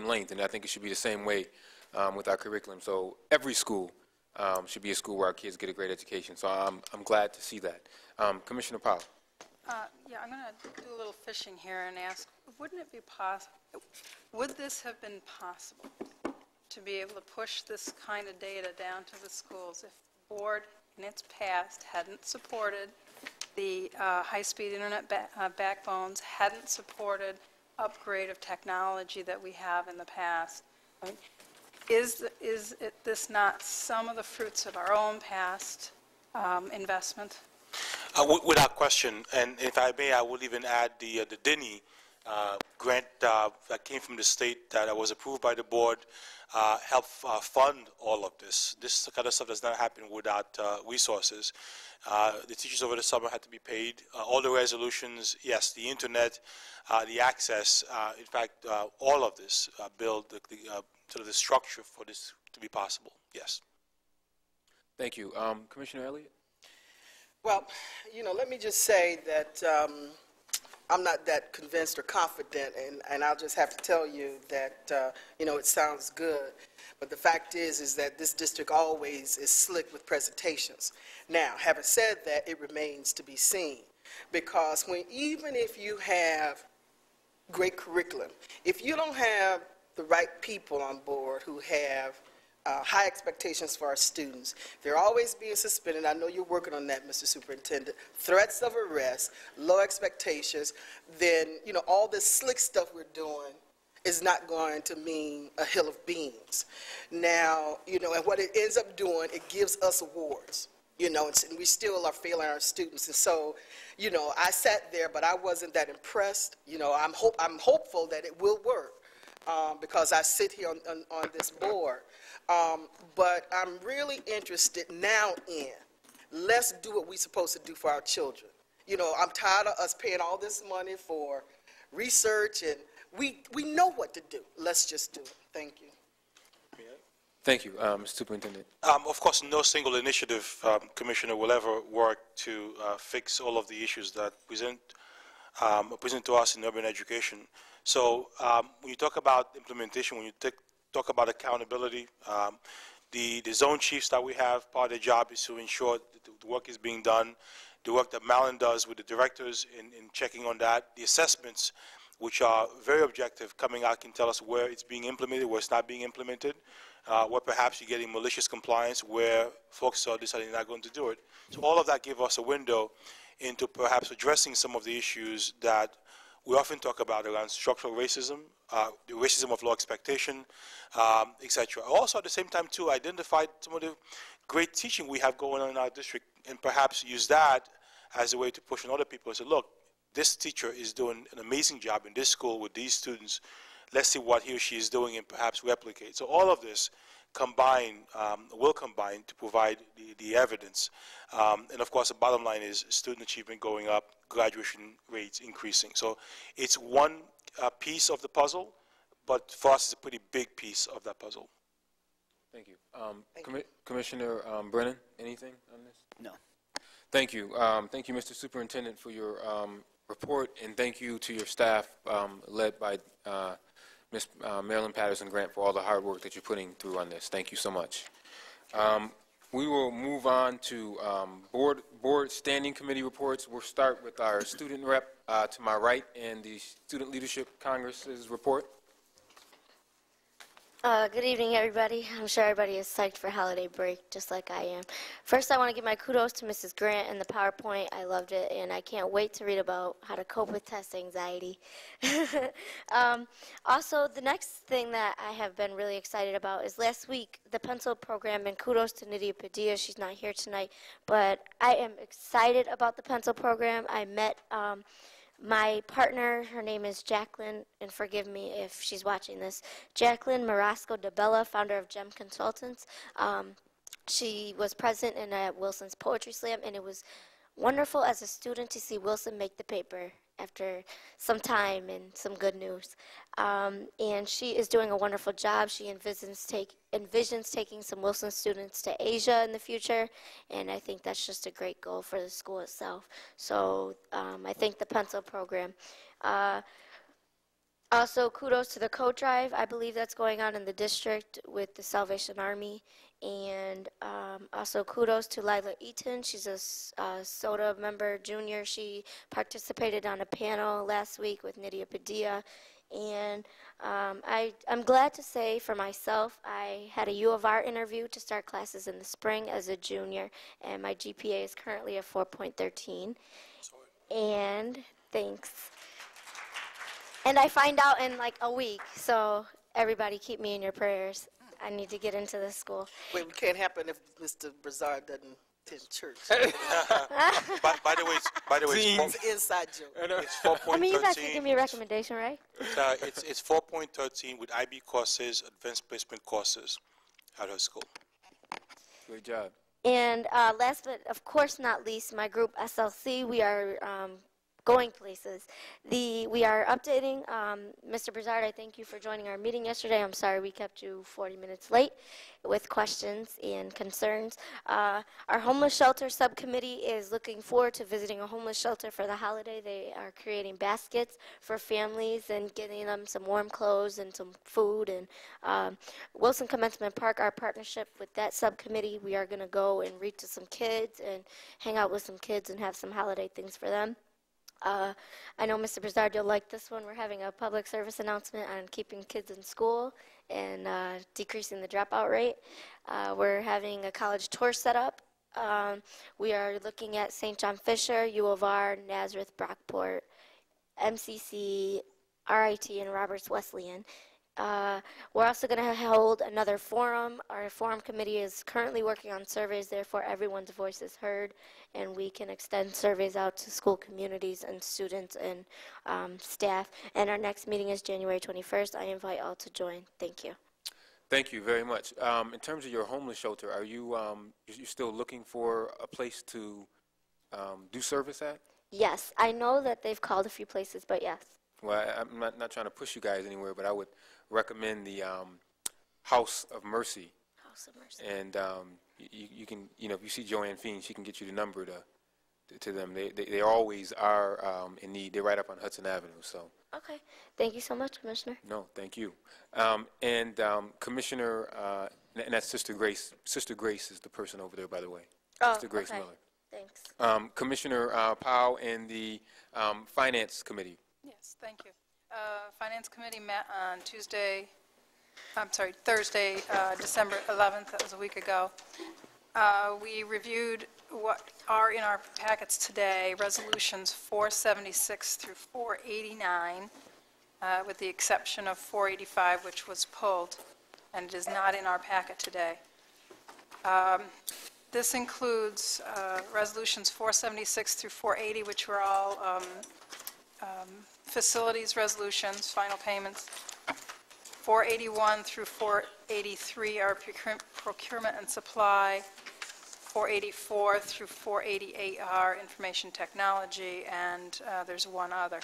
length, and I think it should be the same way with our curriculum. So every school should be a school where our kids get a great education. So I'm glad to see that. Commissioner Powell. Yeah, I'm going to do a little fishing here and ask, wouldn't it be possible, would this have been possible to be able to push this kind of data down to the schools if the board in its past hadn't supported the high-speed internet backbones, hadn't supported upgrade of technology that we have in the past? I mean, is this not some of the fruits of our own past investment? Without question, and if I may, I will even add the DINI grant that came from the state that was approved by the board helped fund all of this. This kind of stuff does not happen without resources. The teachers over the summer had to be paid. All the resolutions, yes, the internet, the access, in fact, all of this build sort of the structure for this to be possible, yes. Thank you. Commissioner Elliott? Well, you know, let me just say that I'm not that convinced or confident, and I'll just have to tell you that, you know, it sounds good. But the fact is that this district always is slick with presentations. Now, having said that, it remains to be seen. Because even if you have great curriculum, if you don't have the right people on board who have high expectations for our students, they're always being suspended. I know you're working on that, Mr. Superintendent. Threats of arrest, low expectations, then, you know, all this slick stuff we're doing is not going to mean a hill of beans. Now, you know, and what it ends up doing, it gives us awards, you know, and we still are failing our students. And so, you know, I sat there, but I wasn't that impressed. You know, I'm hopeful that it will work because I sit here on this board. But I'm really interested now in, let's do what we're supposed to do for our children. You know, I'm tired of us paying all this money for research, and we know what to do. Let's just do it. Thank you. Thank you, Mr. Superintendent. Of course, no single initiative, Commissioner, will ever work to fix all of the issues that present to us in urban education. So when you talk about implementation, when you talk about accountability, the zone chiefs that we have, part of their job is to ensure that the work is being done. the work that Malin does with the directors in checking on that, the assessments, which are very objective, coming out can tell us where it's being implemented, where it's not being implemented, where perhaps you're getting malicious compliance, where folks are deciding they're not going to do it. So all of that gives us a window into perhaps addressing some of the issues that we often talk about around structural racism, the racism of low expectation, etc. Also, at the same time, too, identify some of the great teaching we have going on in our district and perhaps use that as a way to push on other people and say, look, this teacher is doing an amazing job in this school with these students. Let's see what he or she is doing and perhaps replicate. So all of this will combine to provide the evidence. And of course, the bottom line is student achievement going up, graduation rates increasing. So it's one piece of the puzzle, but for us, it's a pretty big piece of that puzzle. Thank you. Commissioner Brennan, anything on this? No. Thank you. Thank you, Mr. Superintendent, for your report, and thank you to your staff, led by Ms. Marilyn Patterson-Grant, for all the hard work that you're putting through on this. Thank you so much. We will move on to board standing committee reports. We'll start with our student rep to my right and the Student Leadership Congress's report. Good evening, everybody. I'm sure everybody is psyched for holiday break, just like I am. First, I want to give my kudos to Mrs. Grant and the PowerPoint. I loved it, and I can't wait to read about how to cope with test anxiety. Also, the next thing that I have been really excited about is last week, the pencil program, and kudos to Nydia Padilla. She's not here tonight, but I am excited about the pencil program. I met my partner, her name is Jacqueline, and forgive me if she's watching this, Jacqueline Marasco de Bella, founder of GEM Consultants. She was present in Wilson's Poetry Slam, and it was wonderful as a student to see Wilson make the paper after some time and some good news. And she is doing a wonderful job. She envisions taking some Wilson students to Asia in the future, and I think that's just a great goal for the school itself. So I think the pencil program. Also, kudos to the coat drive. I believe that's going on in the district with the Salvation Army. And also kudos to Lila Eaton. She's a SOTA member, junior. She participated on a panel last week with Nydia Padilla. And I'm glad to say for myself, I had a U of R interview to start classes in the spring as a junior, and my GPA is currently a 4.13. And thanks. And I find out in like a week, so everybody keep me in your prayers. I need to get into this school. Wait, it can't happen if Mr. Brazard doesn't attend church. by the way, it's an inside joke. It's 4.13. I mean, you guys can give me a recommendation, right? It's 4.13 with IB courses, advanced placement courses at our school. Great job. And last but of course not least, my group SLC, we are going places. We are updating. Mr. Brazard, I thank you for joining our meeting yesterday. I'm sorry we kept you 40 minutes late with questions and concerns. Our homeless shelter subcommittee is looking forward to visiting a homeless shelter for the holiday. They are creating baskets for families and getting them some warm clothes and some food. And Wilson Commencement Park, our partnership with that subcommittee, we are going to go and read to some kids and hang out with some kids and have some holiday things for them. I know, Mr. Brazard, you'll like this one. We're having a public service announcement on keeping kids in school and decreasing the dropout rate. We're having a college tour set up. We are looking at St. John Fisher, U of R, Nazareth, Brockport, MCC, RIT, and Roberts Wesleyan. We're also going to hold another forum. Our forum committee is currently working on surveys, therefore everyone's voice is heard, and we can extend surveys out to school communities and students and staff. And our next meeting is January 21st. I invite all to join. Thank you. Thank you very much. In terms of your homeless shelter, are you still looking for a place to do service at? Yes, I know that they've called a few places, but yes. Well, I'm not trying to push you guys anywhere, but I would recommend the House of Mercy. House of Mercy. And you can, if you see Joanne Fiend, she can get you the number to them. They always are in need. They're right up on Hudson Avenue. So. Okay. Thank you so much, Commissioner. No, thank you. And Commissioner, and that's Sister Grace. Sister Grace is the person over there, by the way. Oh, Sister Grace okay. Miller. thanks. Commissioner Powell and the Finance Committee. Yes, thank you. Finance Committee met on Thursday, December 11th, that was a week ago. We reviewed what are in our packets today, resolutions 476 through 489, with the exception of 485, which was pulled, and it is not in our packet today. This includes resolutions 476 through 480, which were all facilities resolutions, final payments. 481 through 483 are procurement and supply. 484 through 488 are information technology, and there's one other.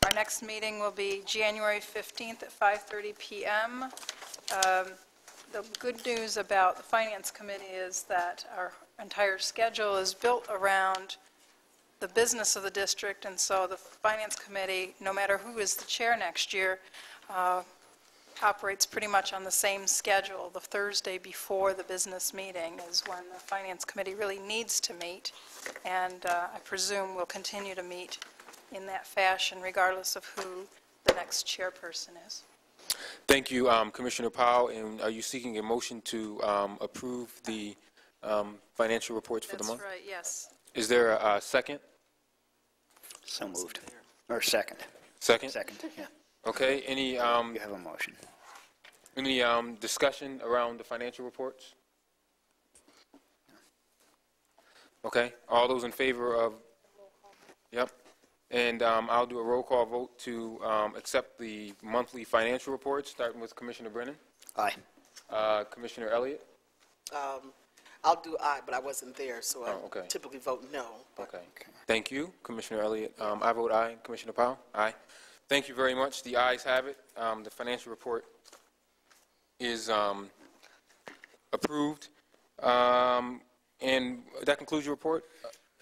Our next meeting will be January 15th at 5:30 p.m. The good news about the Finance Committee is that our entire schedule is built around the business of the district, and so the Finance Committee, no matter who is the chair next year, operates pretty much on the same schedule. The Thursday before the business meeting is when the Finance Committee really needs to meet, and I presume will continue to meet in that fashion regardless of who the next chairperson is. Thank you, Commissioner Powell. And are you seeking a motion to approve the financial reports for the month? That's right, yes. Is there a second? So moved. Or second. Second? Second, yeah. Okay. Any You have a motion. any discussion around the financial reports? Okay. All those in favor of? Yep. And I'll do a roll call vote to accept the monthly financial reports, starting with Commissioner Brennan. Aye. Commissioner Elliott? I'll do aye, but I wasn't there, so I okay. typically vote no. Okay. Thank you, Commissioner Elliott. I vote aye. Commissioner Powell? Aye. Thank you very much. The ayes have it. The financial report is approved. And that concludes your report?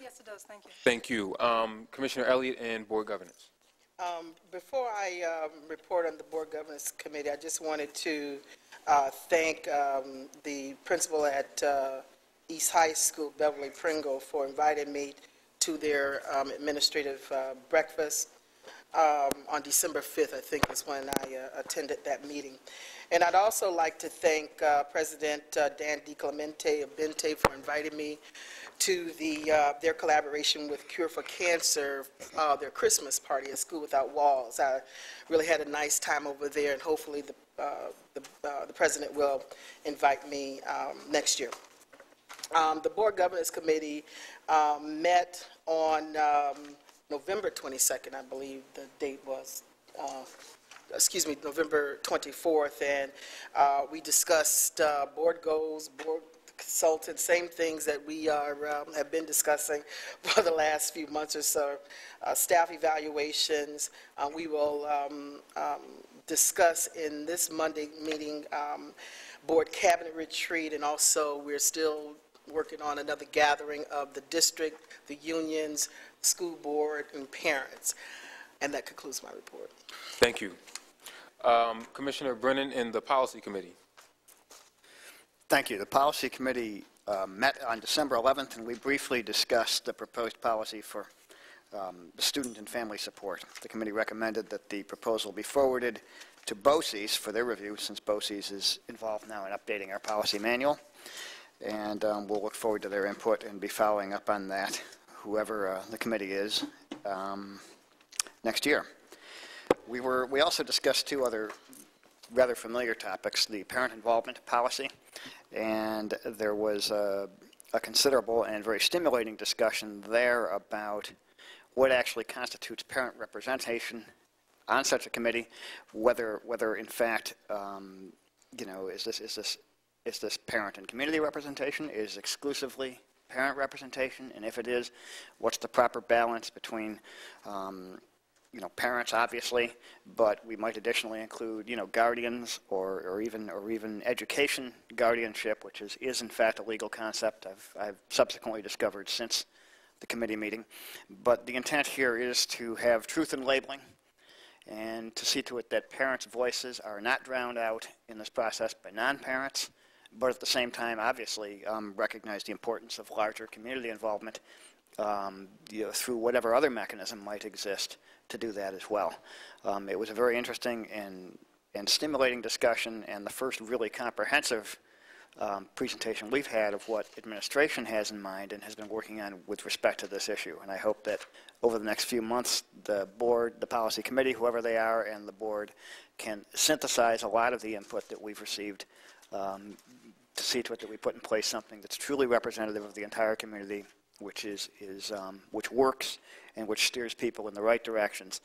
Yes, it does. Thank you. Thank you. Commissioner Elliott and Board Governance. Before I report on the Board Governance Committee, I just wanted to thank the principal at East High School, Beverly Pringle, for inviting me to their administrative breakfast on December 5th, I think is when I attended that meeting. And I'd also like to thank President Dan DiClemente of Bente for inviting me to their collaboration with Cure for Cancer, their Christmas party at School Without Walls. I really had a nice time over there, and hopefully the president will invite me next year. The Board Governance Committee met on November 22nd, I believe the date was, November 24th, and we discussed board goals, board consultants, same things that we have been discussing for the last few months or so. Staff evaluations, we will discuss in this Monday meeting board cabinet retreat, and also we're still working on another gathering of the district, the unions, school board, and parents. And that concludes my report. Thank you. Commissioner Brennan and the Policy Committee. Thank you. The Policy Committee met on December 11th, and we briefly discussed the proposed policy for the student and family support. The committee recommended that the proposal be forwarded to BOCES for their review, since BOCES is involved now in updating our policy manual. And we'll look forward to their input and be following up on that, whoever the committee is, next year. We also discussed two other rather familiar topics, the parent involvement policy, and there was a considerable and very stimulating discussion there about what actually constitutes parent representation on such a committee, whether in fact, is this parent and community representation? Is exclusively parent representation? And if it is, what's the proper balance between, parents, obviously, but we might additionally include, guardians or even education guardianship, which is in fact a legal concept. I've subsequently discovered since the committee meeting. But the intent here is to have truth in labeling and to see to it that parents' voices are not drowned out in this process by non-parents, but at the same time, obviously, recognize the importance of larger community involvement through whatever other mechanism might exist to do that as well. It was a very interesting and stimulating discussion, and the first really comprehensive presentation we've had of what administration has in mind and has been working on with respect to this issue. And I hope that over the next few months, the board, the policy committee, whoever they are, and the board can synthesize a lot of the input that we've received to see to it that we put in place something that's truly representative of the entire community, which which works and which steers people in the right directions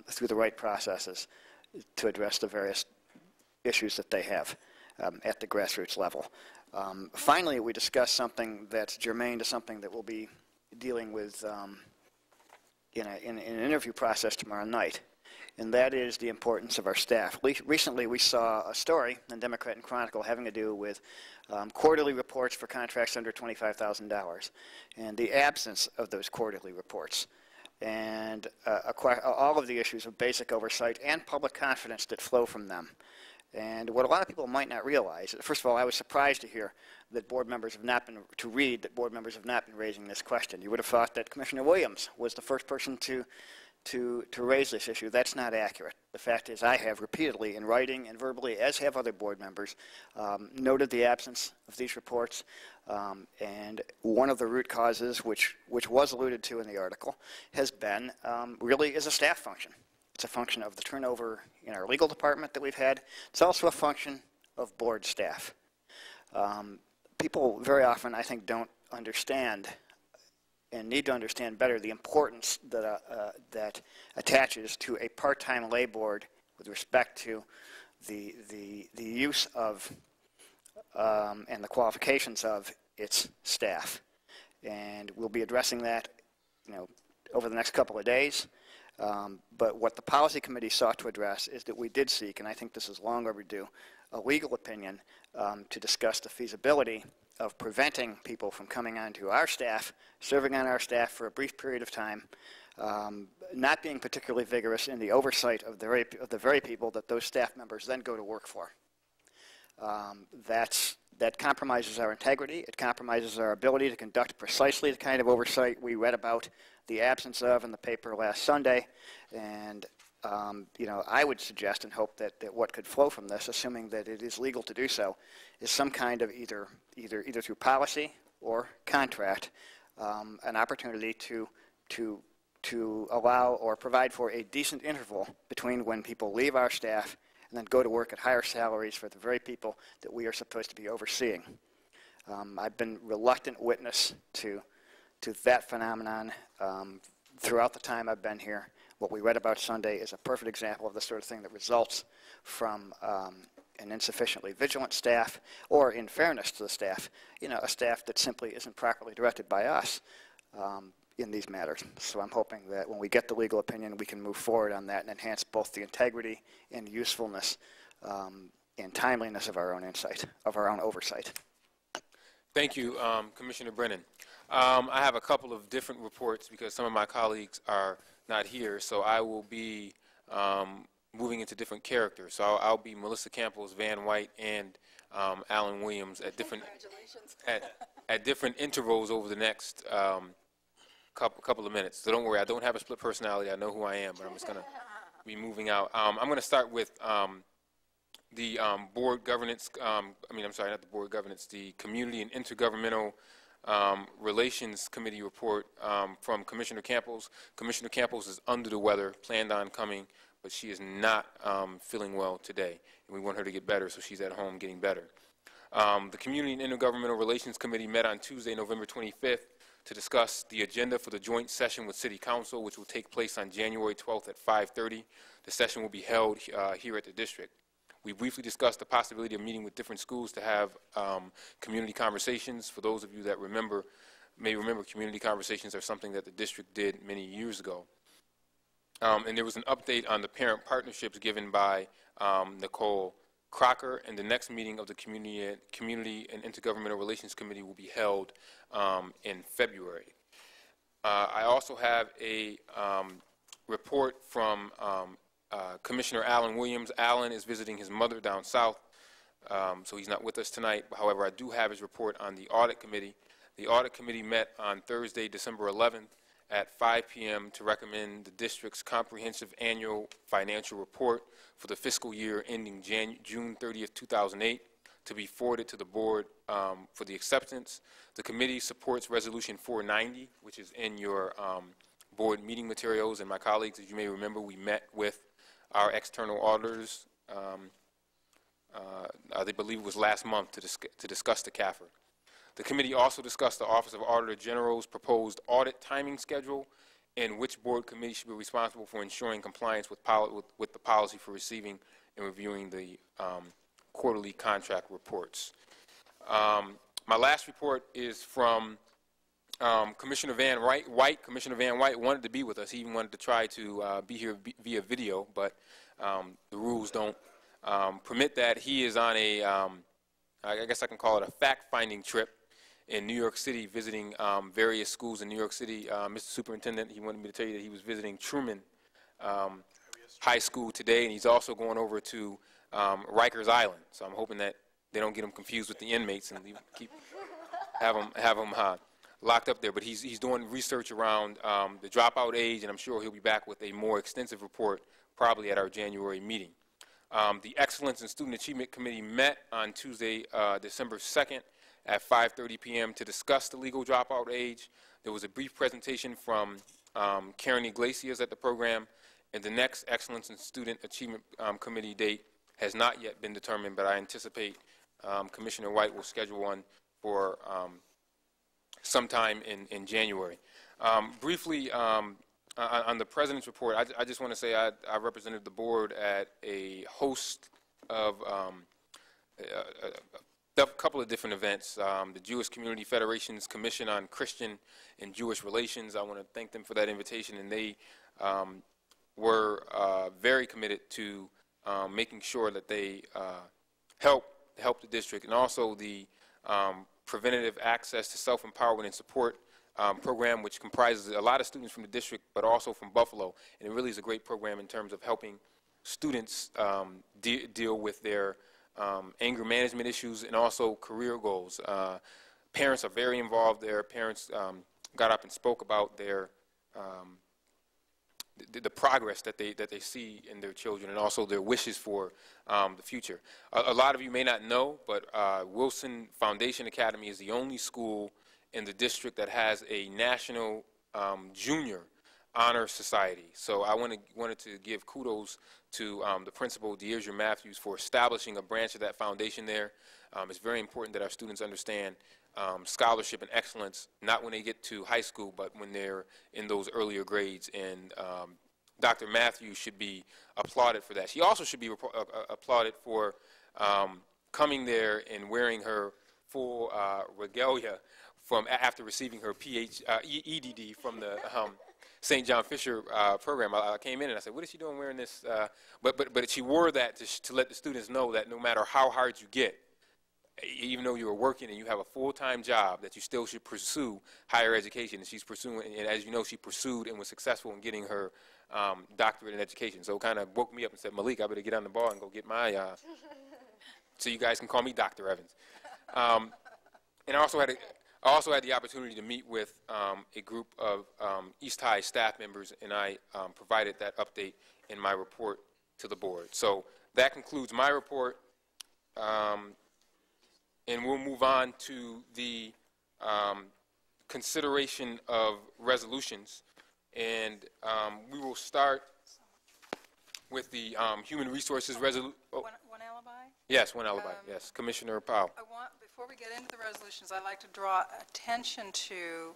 through the right processes to address the various issues that they have at the grassroots level. Finally, we discussed something that's germane to something that we'll be dealing with in an interview process tomorrow night, and that is the importance of our staff. Recently, we saw a story in Democrat and Chronicle having to do with quarterly reports for contracts under $25,000 and the absence of those quarterly reports, and all of the issues of basic oversight and public confidence that flow from them. And what a lot of people might not realize, first of all, I was surprised to hear that board members have not been, to read that board members have not been raising this question. You would have thought that Commissioner Williams was the first person to raise this issue. That's not accurate. The fact is I have repeatedly in writing and verbally, as have other board members, noted the absence of these reports. And one of the root causes, which was alluded to in the article, has been really is a staff function. It's a function of the turnover in our legal department that we've had. It's also a function of board staff. People very often, I think, don't understand and need to understand better the importance that attaches to a part-time lay board with respect to the use of and the qualifications of its staff. And we'll be addressing that, over the next couple of days. But what the policy committee sought to address is that we did seek, and I think this is long overdue, a legal opinion to discuss the feasibility of preventing people from coming onto our staff, serving on our staff for a brief period of time, not being particularly vigorous in the oversight of the very people that those staff members then go to work for. That compromises our integrity. It compromises our ability to conduct precisely the kind of oversight we read about the absence of in the paper last Sunday. And I would suggest and hope that what could flow from this, assuming that it is legal to do so, is some kind of either through policy or contract, an opportunity to allow or provide for a decent interval between when people leave our staff and then go to work at higher salaries for the very people that we are supposed to be overseeing. I've been reluctant witness to that phenomenon throughout the time I've been here. What we read about Sunday is a perfect example of the sort of thing that results from an insufficiently vigilant staff, or in fairness to the staff, a staff that simply isn't properly directed by us in these matters. So I'm hoping that when we get the legal opinion, we can move forward on that and enhance both the integrity and usefulness and timeliness of our own insight, of our own oversight. Thank you, Commissioner Brennan. I have a couple of different reports because some of my colleagues are not here, so I will be moving into different characters. So I'll be Melissa Campos, Van White, and Alan Williams at different at different intervals over the next couple of minutes. So don't worry, I don't have a split personality. I know who I am, but I'm just going to be moving out. I'm going to start with the board governance. I'm sorry, not the board governance. The Community and Intergovernmental Relations Committee report from Commissioner Campos. Commissioner Campos is under the weather, planned on coming, but she is not feeling well today, and we want her to get better, so she's at home getting better. The Community and Intergovernmental Relations Committee met on Tuesday, November 25th, to discuss the agenda for the joint session with City Council, which will take place on January 12th at 5:30. The session will be held here at the district. We briefly discussed the possibility of meeting with different schools to have community conversations. For those of you that may remember, community conversations are something that the district did many years ago. And there was an update on the parent partnerships given by Nicole Crocker, and the next meeting of the Community and Intergovernmental Relations Committee will be held in February. I also have a report from Commissioner Alan Williams. Alan is visiting his mother down south so he's not with us tonight. However, I do have his report on the Audit Committee. The Audit Committee met on Thursday, December 11th at 5 p.m. to recommend the district's comprehensive annual financial report for the fiscal year ending June 30th, 2008, to be forwarded to the board for the acceptance. The committee supports Resolution 490, which is in your board meeting materials. And my colleagues, as you may remember, we met with our external auditors, I believe it was last month, to discuss the CAFR. The committee also discussed the Office of Auditor General's proposed audit timing schedule and which board committee should be responsible for ensuring compliance with the policy for receiving and reviewing the quarterly contract reports. My last report is from Commissioner Van White. Commissioner Van White wanted to be with us. He even wanted to try to be here via video, but the rules don't permit that. He is on a, I guess I can call it a fact-finding trip in New York City, visiting various schools in New York City. Mr. Superintendent, he wanted me to tell you that he was visiting Truman High School today, and he's also going over to Rikers Island. So I'm hoping that they don't get him confused with the inmates and have him locked up there. But he's doing research around the dropout age, and I'm sure he'll be back with a more extensive report probably at our January meeting. The Excellence in Student Achievement Committee met on Tuesday, December 2nd at 5:30 p.m. to discuss the legal dropout age. There was a brief presentation from Karen Iglesias at the program, and the next Excellence in Student Achievement Committee date has not yet been determined, but I anticipate Commissioner White will schedule one for sometime in January. Briefly, on the President's report, I just want to say I represented the board at a host of a couple of different events. The Jewish Community Federation's Commission on Christian and Jewish Relations, I want to thank them for that invitation, and they were very committed to making sure that they help the district, and also the Preventative Access to Self-Empowerment and Support program, which comprises a lot of students from the district, but also from Buffalo. And it really is a great program in terms of helping students deal with their anger management issues and also career goals. Parents are very involved there. Parents got up and spoke about their the progress that they see in their children, and also their wishes for the future. A lot of you may not know, but Wilson Foundation Academy is the only school in the district that has a national junior honor society. So I wanted to give kudos to the principal, Deidre Matthews, for establishing a branch of that foundation there. It's very important that our students understand scholarship and excellence, not when they get to high school, but when they're in those earlier grades. And Dr. Matthews should be applauded for that. She also should be applauded for coming there and wearing her full regalia after receiving her EDD from the St. John Fisher program. I came in and I said, what is she doing wearing this? But she wore that to let the students know that no matter how hard you get, even though you are working and you have a full-time job, that you still should pursue higher education. And she's pursuing, and as you know, she pursued and was successful in getting her doctorate in education. So it kind of woke me up and said, Malik, I better get on the ball and go get my, so you guys can call me Dr. Evans. And I also had the opportunity to meet with a group of East High staff members, and I provided that update in my report to the board. So that concludes my report. And we'll move on to the consideration of resolutions. And we will start with the Human Resources resolution. Oh. One alibi? Yes, one alibi, yes. Commissioner Powell. Before we get into the resolutions, I'd like to draw attention to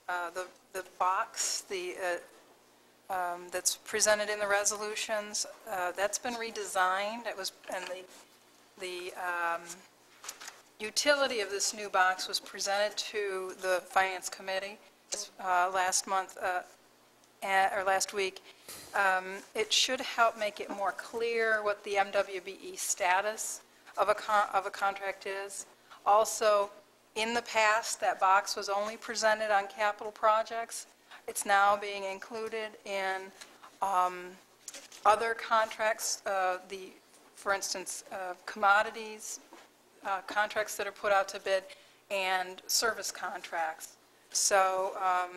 the box that's presented in the resolutions. That's been redesigned. And the utility of this new box was presented to the Finance Committee last month or last week. It should help make it more clear what the MWBE status of a contract is. Also, in the past, that box was only presented on capital projects. It's now being included in other contracts, for instance, commodities contracts that are put out to bid and service contracts. So I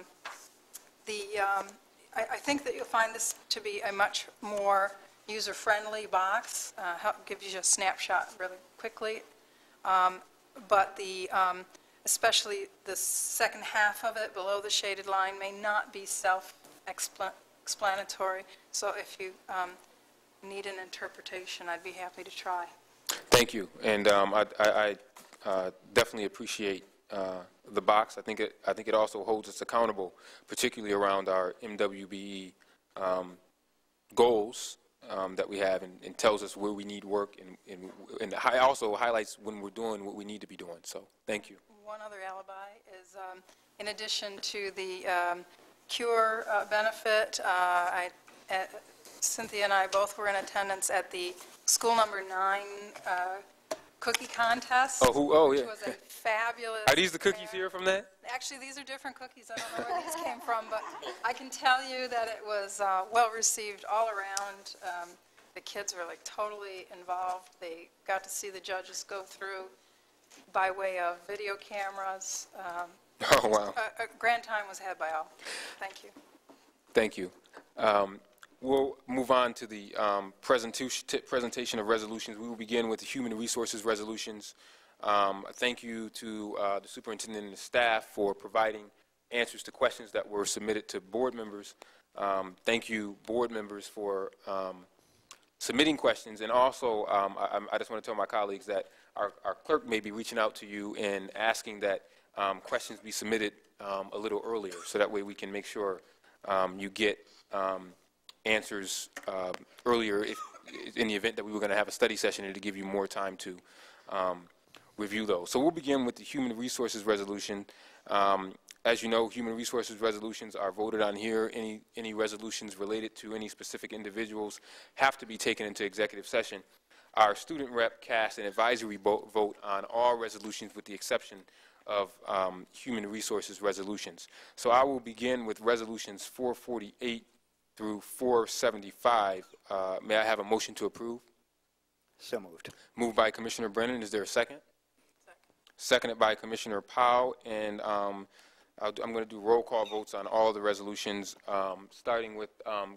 think that you'll find this to be a much more user-friendly box. Gives you a snapshot really quickly. But especially the second half of it, below the shaded line, may not be self-explanatory. So if you need an interpretation, I'd be happy to try. Thank you, and I definitely appreciate the box. I think it also holds us accountable, particularly around our MWBE goals that we have, and tells us where we need work, and also highlights when we're doing what we need to be doing. So thank you. One other alibi is, in addition to the CURE benefit, Cynthia and I both were in attendance at the school number 9 cookie contest. Oh, yeah. Which was a fabulous. Are these the cookies here from that? Actually, these are different cookies. I don't know where these came from, but I can tell you that it was well received all around. The kids were like totally involved. They got to see the judges go through by way of video cameras. Oh, wow. A grand time was had by all. Thank you. Thank you. We'll move on to the presentation of resolutions. We will begin with the human resources resolutions. Thank you to the superintendent and the staff for providing answers to questions that were submitted to board members. Thank you, board members, for submitting questions. And also, I just want to tell my colleagues that our clerk may be reaching out to you and asking that questions be submitted a little earlier, so that way we can make sure you get answers earlier in the event that we were going to have a study session and to give you more time to review those. So we'll begin with the human resources resolution. As you know, human resources resolutions are voted on here. Any resolutions related to any specific individuals have to be taken into executive session. Our student rep cast an advisory vote on all resolutions with the exception of human resources resolutions. So I will begin with resolutions 448 through 475. May I have a motion to approve? So moved. Moved by Commissioner Brennan. Is there a second? Seconded by Commissioner Powell. And I'm going to do roll call votes on all the resolutions, starting with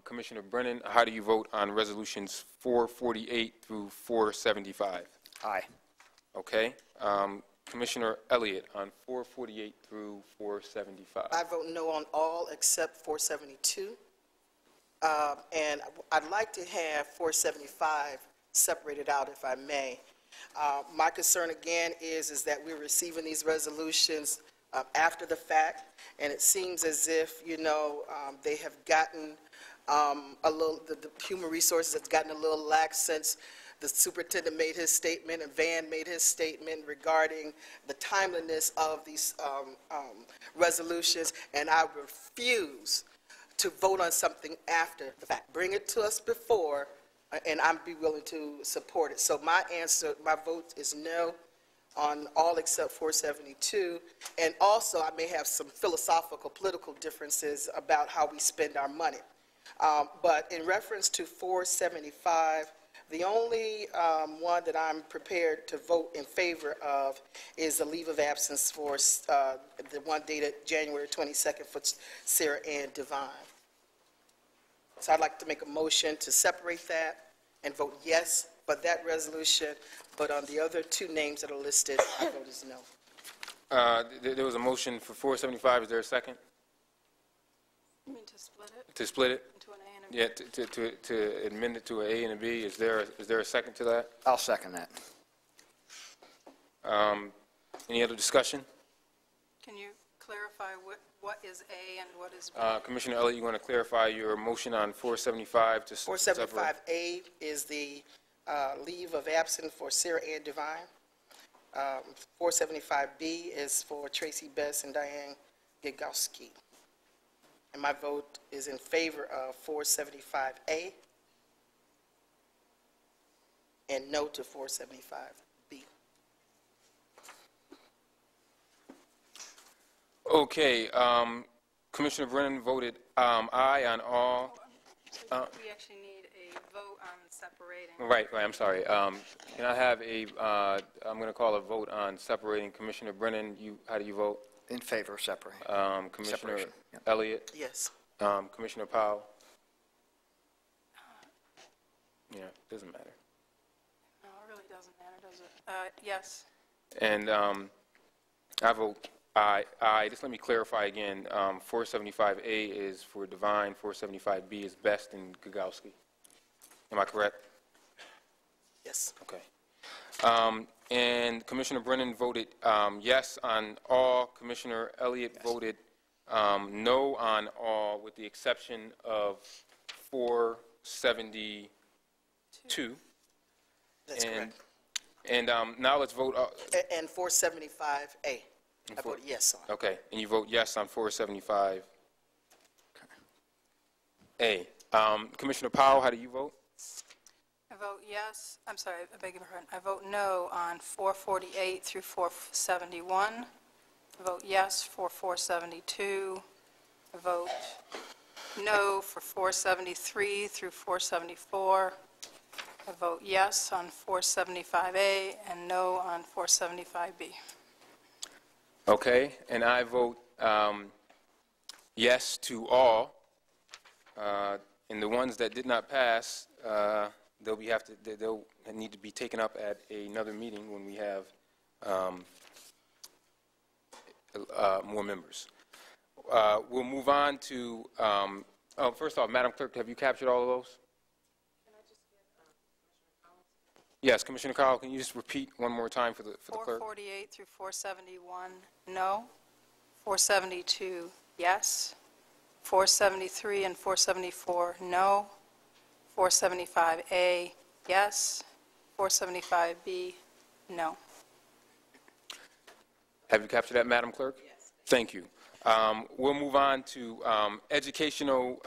Commissioner Brennan. How do you vote on resolutions 448 through 475? Aye. Okay. Commissioner Elliott on 448 through 475. I vote no on all except 472. And I'd like to have 475 separated out, if I may. My concern, again, is that we're receiving these resolutions after the fact, and it seems as if, they have gotten a little, the human resources has gotten a little lax since the superintendent made his statement and Van made his statement regarding the timeliness of these resolutions, and I refuse to vote on something after the fact. Bring it to us before, and I'd be willing to support it. So my answer, my vote is no on all except 472. And also, I may have some philosophical, political differences about how we spend our money. But in reference to 475, the only one that I'm prepared to vote in favor of is the leave of absence for the one dated January 22nd for Sarah Ann Devine. So I'd like to make a motion to separate that and vote yes for that resolution, but on the other two names that are listed, I vote is no. There was a motion for 475. Is there a second? You mean to split it? To split it? Into an A and a B? Yeah, to amend it to an A and a B. Is there a second to that? I'll second that. Any other discussion? Can you clarify what is A and what is B? Commissioner Elliott, you want to clarify your motion on 475 to 475A is the leave of absence for Sarah Ann Devine. 475B is for Tracy Bess and Diane Gagowski. And my vote is in favor of 475A and no to 475B. Okay. Commissioner Brennan voted aye on all. We actually need a vote on separating. Right, I'm sorry. Can I have I'm going to call a vote on separating. Commissioner Brennan, how do you vote? In favor of separating. Commissioner Separation, yeah. Elliott? Yes. Commissioner Powell? Yeah, doesn't matter. No, it really doesn't matter, does it? Yes. And I vote aye. Aye. Just let me clarify again. 475A is for Devine, 475B is Best and Gagowski. Am I correct? Yes. Okay. And Commissioner Brennan voted yes on all. Commissioner Elliott voted no on all, with the exception of 472. That's correct. And now let's vote. And 475A. I voted yes on. Okay, and you vote yes on 475A. Commissioner Powell, how do you vote? I vote yes. I'm sorry, I beg your pardon. I vote no on 448 through 471. I vote yes for 472. I vote no for 473 through 474. I vote yes on 475A and no on 475B. Okay, and I vote yes to all. And the ones that did not pass, they'll need to be taken up at another meeting when we have more members. We'll move on to, first off, Madam Clerk, have you captured all of those? Yes, Commissioner Cowell, can you just repeat one more time for the clerk? 448 through 471, no. 472, yes. 473 and 474, no. 475A, yes. 475B, no. Have you captured that, Madam Clerk? Yes. Thank you. We'll move on to educational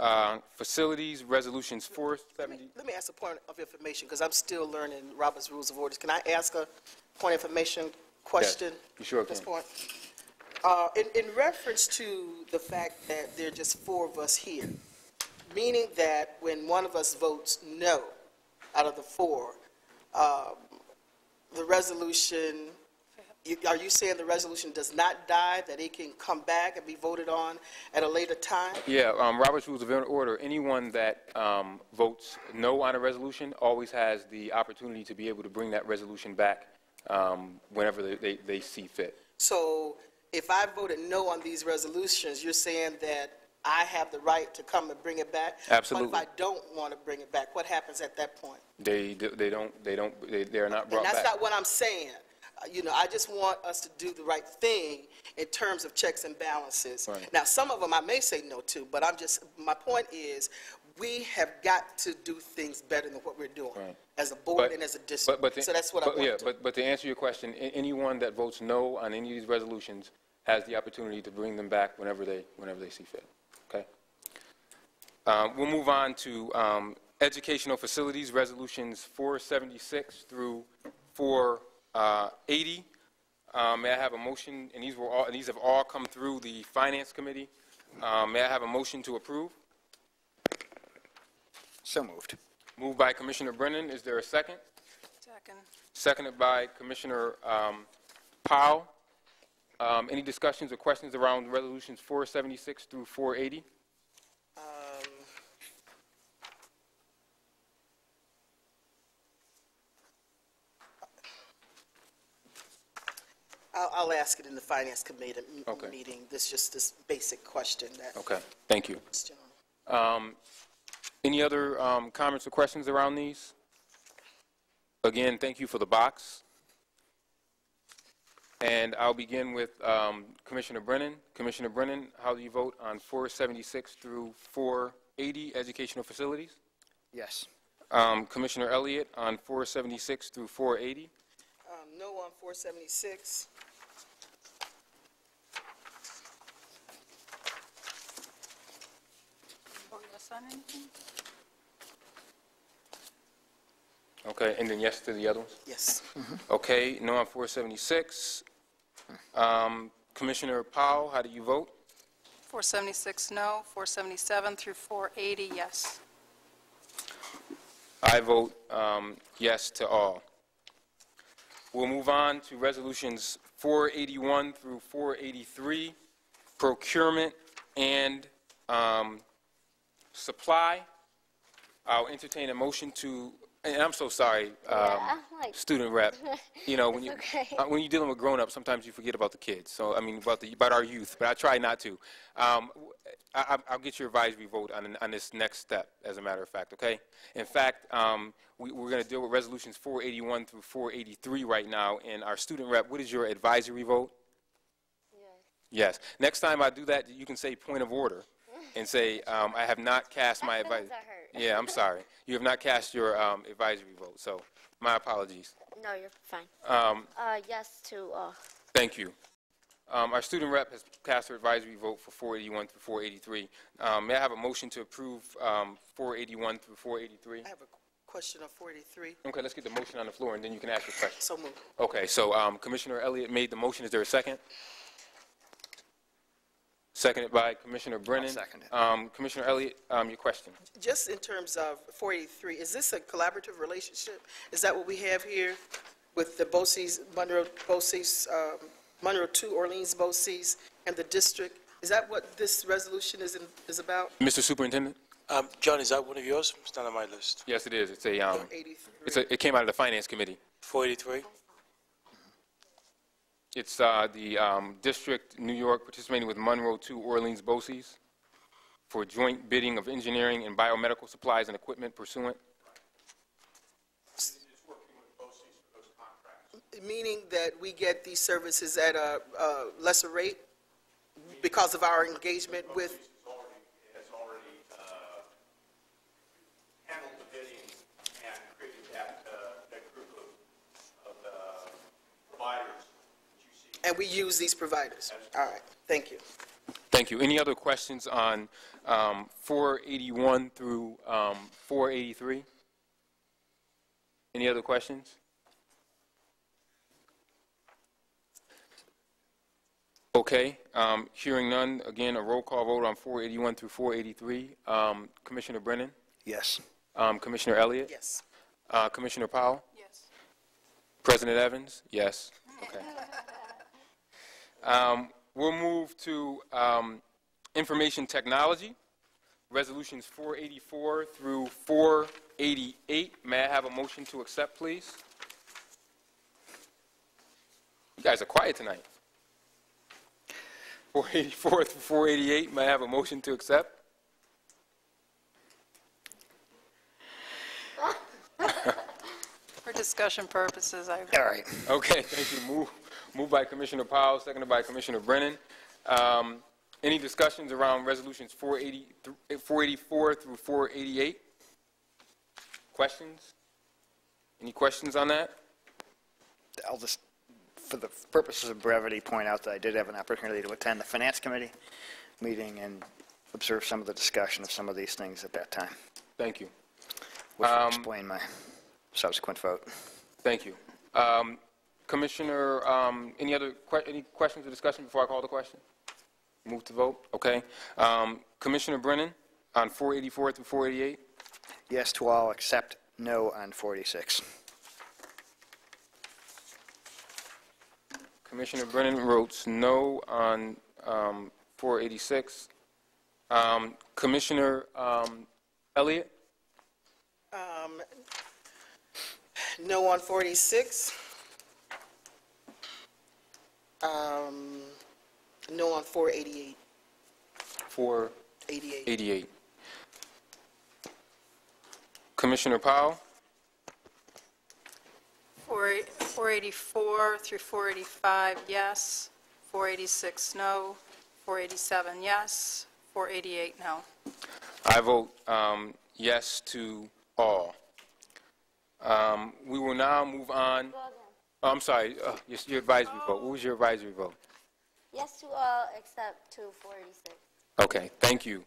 facilities, resolutions 470. Let me ask a point of information, because I'm still learning Robert's Rules of Orders. Can I ask a point of information question? Yes, you sure at this can. point? In reference to the fact that there are just four of us here, meaning that when one of us votes no out of the four, the resolution, are you saying the resolution does not die, that it can come back and be voted on at a later time? Yeah, Robert's Rules of Order, anyone that votes no on a resolution always has the opportunity to be able to bring that resolution back whenever they see fit. So if I voted no on these resolutions, you're saying that I have the right to come and bring it back? Absolutely. But if I don't want to bring it back, what happens at that point? They're not brought back. And that's not what I'm saying. I just want us to do the right thing in terms of checks and balances. Right. Now, some of them I may say no to, but my point is, we have got to do things better than what we're doing as a board and as a district. So that's what I want to do. But to answer your question, anyone that votes no on any of these resolutions has the opportunity to bring them back whenever they see fit. Okay. We'll move on to educational facilities, resolutions 476 through 480. May I have a motion? And these have all come through the Finance Committee. May I have a motion to approve? So moved. Moved by Commissioner Brennan. Is there a second? Second. Seconded by Commissioner Powell. Any discussions or questions around resolutions 476 through 480? I'll ask it in the Finance Committee Okay. meeting. This basic question. Okay, thank you. Any other comments or questions around these? Again, thank you for the box. And I'll begin with Commissioner Brennan. Commissioner Brennan, how do you vote on 476 through 480 educational facilities? Yes. Commissioner Elliott on 476 through 480? No on 476. Vote yes on anything? Okay, and then yes to the other ones? Yes. Okay, no on 476. Commissioner Powell, how do you vote? 476, no. 477 through 480, yes. I vote yes to all. We'll move on to resolutions 481 through 483, procurement and supply. I'll entertain a motion to, and I'm so sorry, student rep. You know, when when you're dealing with grown-ups, sometimes you forget about the kids. So I mean, about our youth, but I try not to. I'll get your advisory vote on this next step, as a matter of fact. Okay. In fact, we're going to deal with resolutions 481 through 483 right now. And our student rep, what is your advisory vote? Yes. Next time I do that, you can say point of order, and say I have not cast my advice. Yeah, I'm sorry. You have not cast your advisory vote, so my apologies. No, you're fine. Yes to all. Thank you. Our student rep has cast her advisory vote for 481 through 483. May I have a motion to approve 481 through 483? I have a question on 483. Okay, let's get the motion on the floor, and then you can ask your question. So moved. Okay, so Commissioner Elliott made the motion. Is there a second? Seconded by Commissioner Brennan. I'll second it. Commissioner Elliott, your question. Just in terms of 483, is this a collaborative relationship? Is that what we have here with the BOCES, Monroe BOCES, Monroe 2, Orleans BOCES, and the district? Is that what this resolution is about? Mr. Superintendent? John, is that one of yours? It's not on my list. Yes, it is. It's a, 483. it came out of the Finance Committee. 483? It's the District, New York, participating with Monroe 2, Orleans BOCES for joint bidding of engineering and biomedical supplies and equipment pursuant. Meaning that we get these services at a lesser rate because of our engagement with? Has already handled the bidding and created that group of providers that you see. And we use these providers? All right, thank you. Thank you. Any other questions on 481 through 483? Any other questions? Okay, hearing none, again, a roll call vote on 481 through 483. Commissioner Brennan? Yes. Commissioner Elliott? Yes. Commissioner Powell? Yes. President Evans? Yes. Okay. We'll move to information technology, resolutions 484 through 488. May I have a motion to accept, please? You guys are quiet tonight. 484 through 488. May I have a motion to accept? For discussion purposes, I... All right. Okay, thank you. Moved by Commissioner Powell, seconded by Commissioner Brennan. Any discussions around resolutions 484 through 488? Questions? Any questions on that? I'll just, for the purposes of brevity, point out that I did have an opportunity to attend the Finance Committee meeting and observe some of the discussion of some of these things at that time, Thank you. which will explain my subsequent vote. Thank you. Commissioner, any questions or discussion before I call the question? Move to vote? Okay. Commissioner Brennan on 484 through 488? Yes to all, except no on 486. Commissioner Brennan votes no on 486. Commissioner Elliott? No on 46. No on 488. 488. Commissioner Powell? 484 through 485, yes. 486, no. 487, yes. 488, no. I vote yes to all. We will now move on. Oh, I'm sorry, your advisory vote. What was your advisory vote? Yes to all except to 486. Okay, thank you.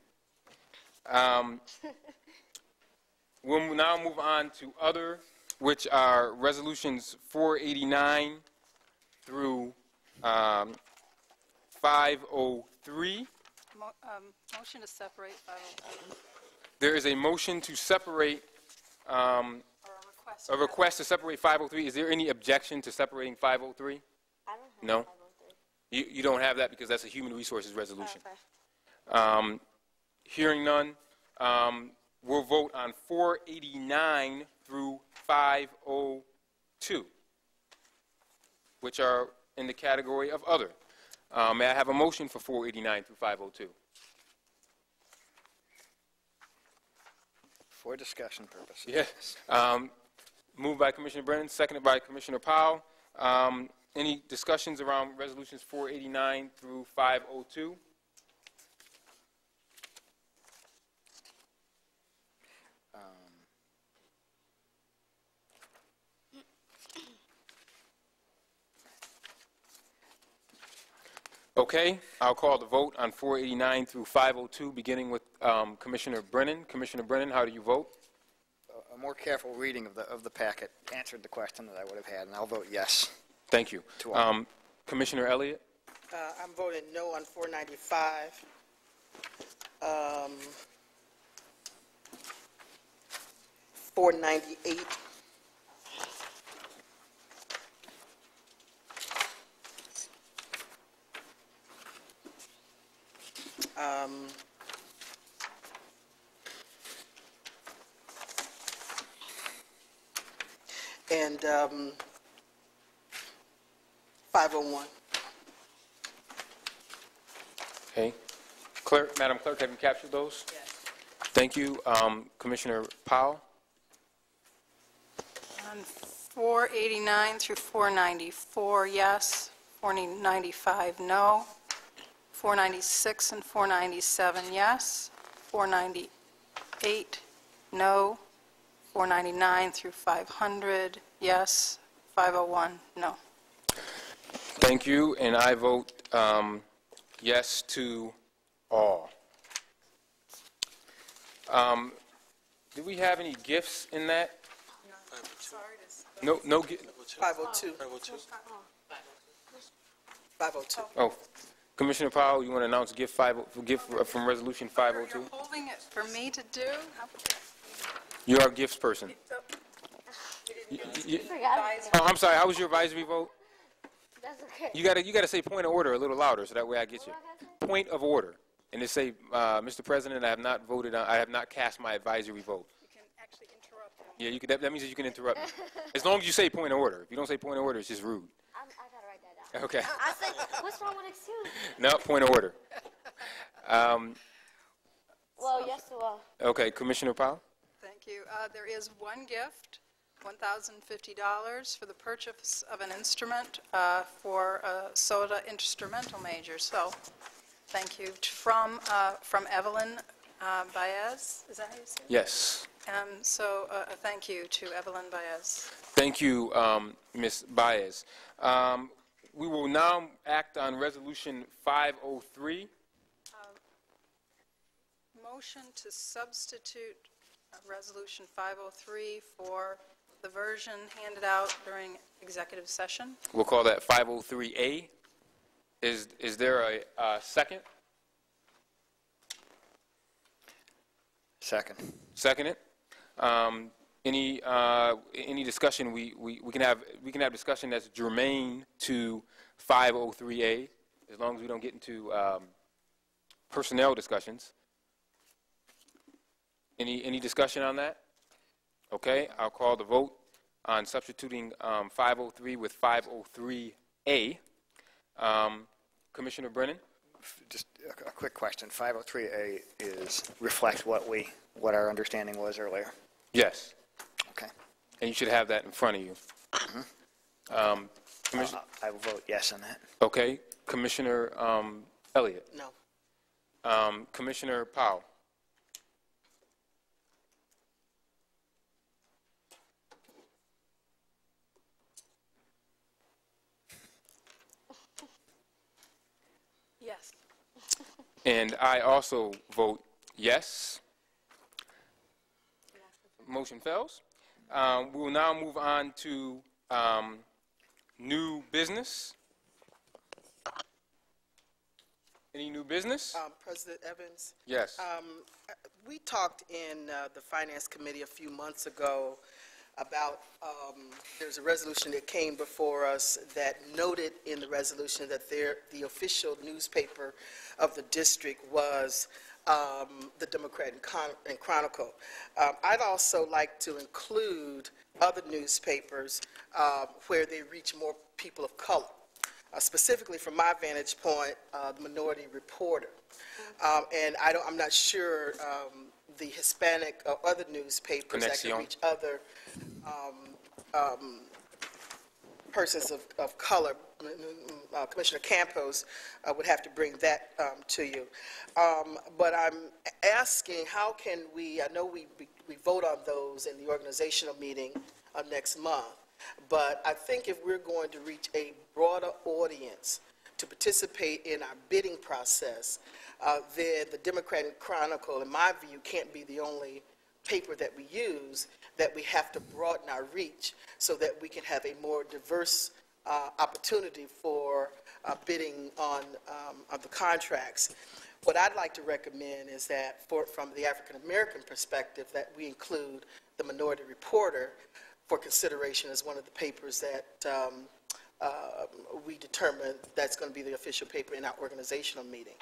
We'll now move on to other, which are resolutions 489 through 503. Motion to separate 503. There is a motion to separate a request to separate 503. Is there any objection to separating 503? I don't have No? 503. You don't have that because that's a human resources resolution. Okay. Hearing none, we'll vote on 489 through 502, which are in the category of other. May I have a motion for 489 through 502? For discussion purposes. Yes. Moved by Commissioner Brennan, seconded by Commissioner Powell. Any discussions around resolutions 489 through 502? Okay, I'll call the vote on 489 through 502, beginning with Commissioner Brennan. Commissioner Brennan, how do you vote? A more careful reading of the packet answered the question that I would have had, and I'll vote yes. Thank you. To all. Commissioner Elliott? I'm voting no on 495. 498. And 501. Okay. Clerk, Madam Clerk, have you captured those? Yes. Thank you. Commissioner Powell? On 489 through 494, yes. 495, no. 496 and 497, yes. 498, no. 499 through 500, yes. 501, no. Thank you, and I vote yes to all. Do we have any gifts in that? No, no. 502. 502. Oh, Commissioner Powell, you want to announce gift from Resolution 502? You're holding it for me to do? You are a gifts person. Oh, I'm sorry. How was your advisory vote? That's okay. You gotta say point of order a little louder, so that way I get you. Point of order, and it say, Mr. President, I have not voted on. I have not cast my advisory vote. You can actually interrupt him. Yeah, you can. That means that you can interrupt me. As long as you say point of order. If you don't say point of order, it's just rude. I gotta write that down. Okay. I said, what's wrong with excuse? No, point of order. Well, yes to all. Okay, Commissioner Powell. Thank you. There is one gift, $1,050 for the purchase of an instrument for a soda instrumental major. So, thank you. From Evelyn Baez, is that how you say it? Yes. So, thank you to Evelyn Baez. Thank you, Ms. Baez. We will now act on Resolution 503. Motion to substitute Resolution 503 for the version handed out during executive session. We'll call that 503A. Is there a second? Second. Second it. Any discussion? We can have discussion that's germane to 503A, as long as we don't get into personnel discussions. Any discussion on that? Okay, I'll call the vote on substituting 503 with 503A. Commissioner Brennan? Just a quick question. 503A reflects what our understanding was earlier. Yes. Okay. And you should have that in front of you. I will vote yes on that. Okay. Commissioner Elliott? No. Commissioner Powell? Yes. And I also vote yes. Motion fails. We will now move on to new business. Any new business? President Evans? Yes. We talked in the Finance Committee a few months ago about, there's a resolution that came before us that noted in the resolution that the official newspaper of the district was the Democrat and Chronicle. I'd also like to include other newspapers where they reach more people of color. Specifically from my vantage point, the Minority Reporter. And I'm not sure the Hispanic or other newspapers that can reach other persons of color. Commissioner Campos would have to bring that to you. But I'm asking, how can we, I know we vote on those in the organizational meeting next month, but I think if we're going to reach a broader audience to participate in our bidding process, then the Democratic Chronicle, in my view, can't be the only paper that we use, that we have to broaden our reach so that we can have a more diverse opportunity for bidding on the contracts. What I'd like to recommend is that from the African American perspective, that we include the Minority Reporter for consideration as one of the papers that we determine that's going to be the official paper in our organizational meeting.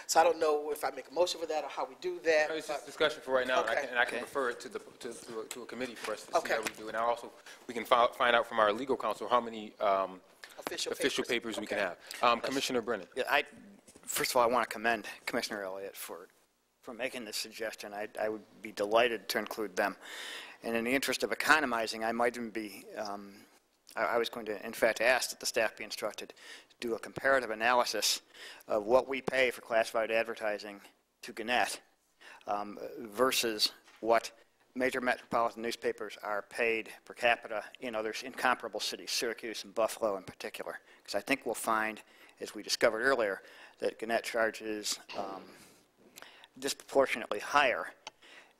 So I don't know if I make a motion for that or how we do that. It's just discussion for right now, okay. and I can refer it to a committee for us to see how we do. And we can find out from our legal counsel how many official papers we can have. Commissioner Brennan. Yeah, first of all, I want to commend Commissioner Elliott for making this suggestion. I would be delighted to include them. And in the interest of economizing, I might even be, I was going to, in fact, ask that the staff be instructed to do a comparative analysis of what we pay for classified advertising to Gannett versus what major metropolitan newspapers are paid per capita in comparable cities, Syracuse and Buffalo in particular. Because I think we'll find, as we discovered earlier, that Gannett charges disproportionately higher.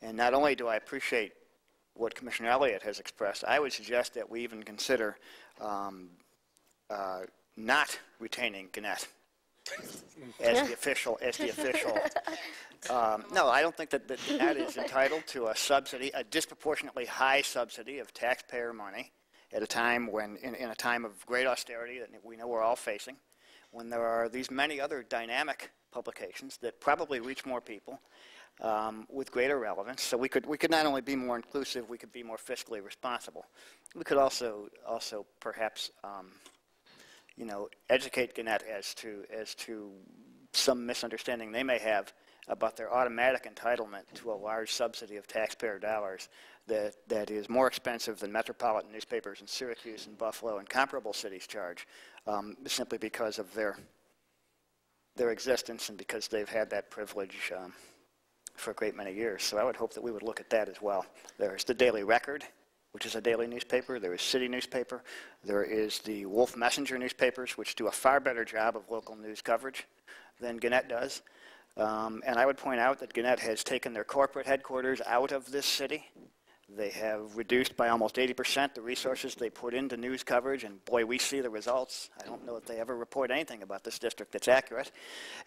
And not only do I appreciate what Commissioner Elliott has expressed, I would suggest that we even consider not retaining Gannett as the official. No, I don't think that Gannett is entitled to a subsidy, a disproportionately high subsidy of taxpayer money at a time when, in a time of great austerity that we know we're all facing, when there are these many other dynamic publications that probably reach more people with greater relevance. So we could not only be more inclusive, we could be more fiscally responsible. We could also perhaps educate Gannett as to some misunderstanding they may have about their automatic entitlement to a large subsidy of taxpayer dollars that is more expensive than metropolitan newspapers in Syracuse and Buffalo and comparable cities charge, simply because of their existence and because they've had that privilege for a great many years. So I would hope that we would look at that as well. There's the Daily Record, which is a daily newspaper. There is City Newspaper. There is the Wolf Messenger newspapers, which do a far better job of local news coverage than Gannett does. And I would point out that Gannett has taken their corporate headquarters out of this city. They have reduced by almost 80% the resources they put into news coverage, and boy, we see the results. I don't know if they ever report anything about this district that's accurate.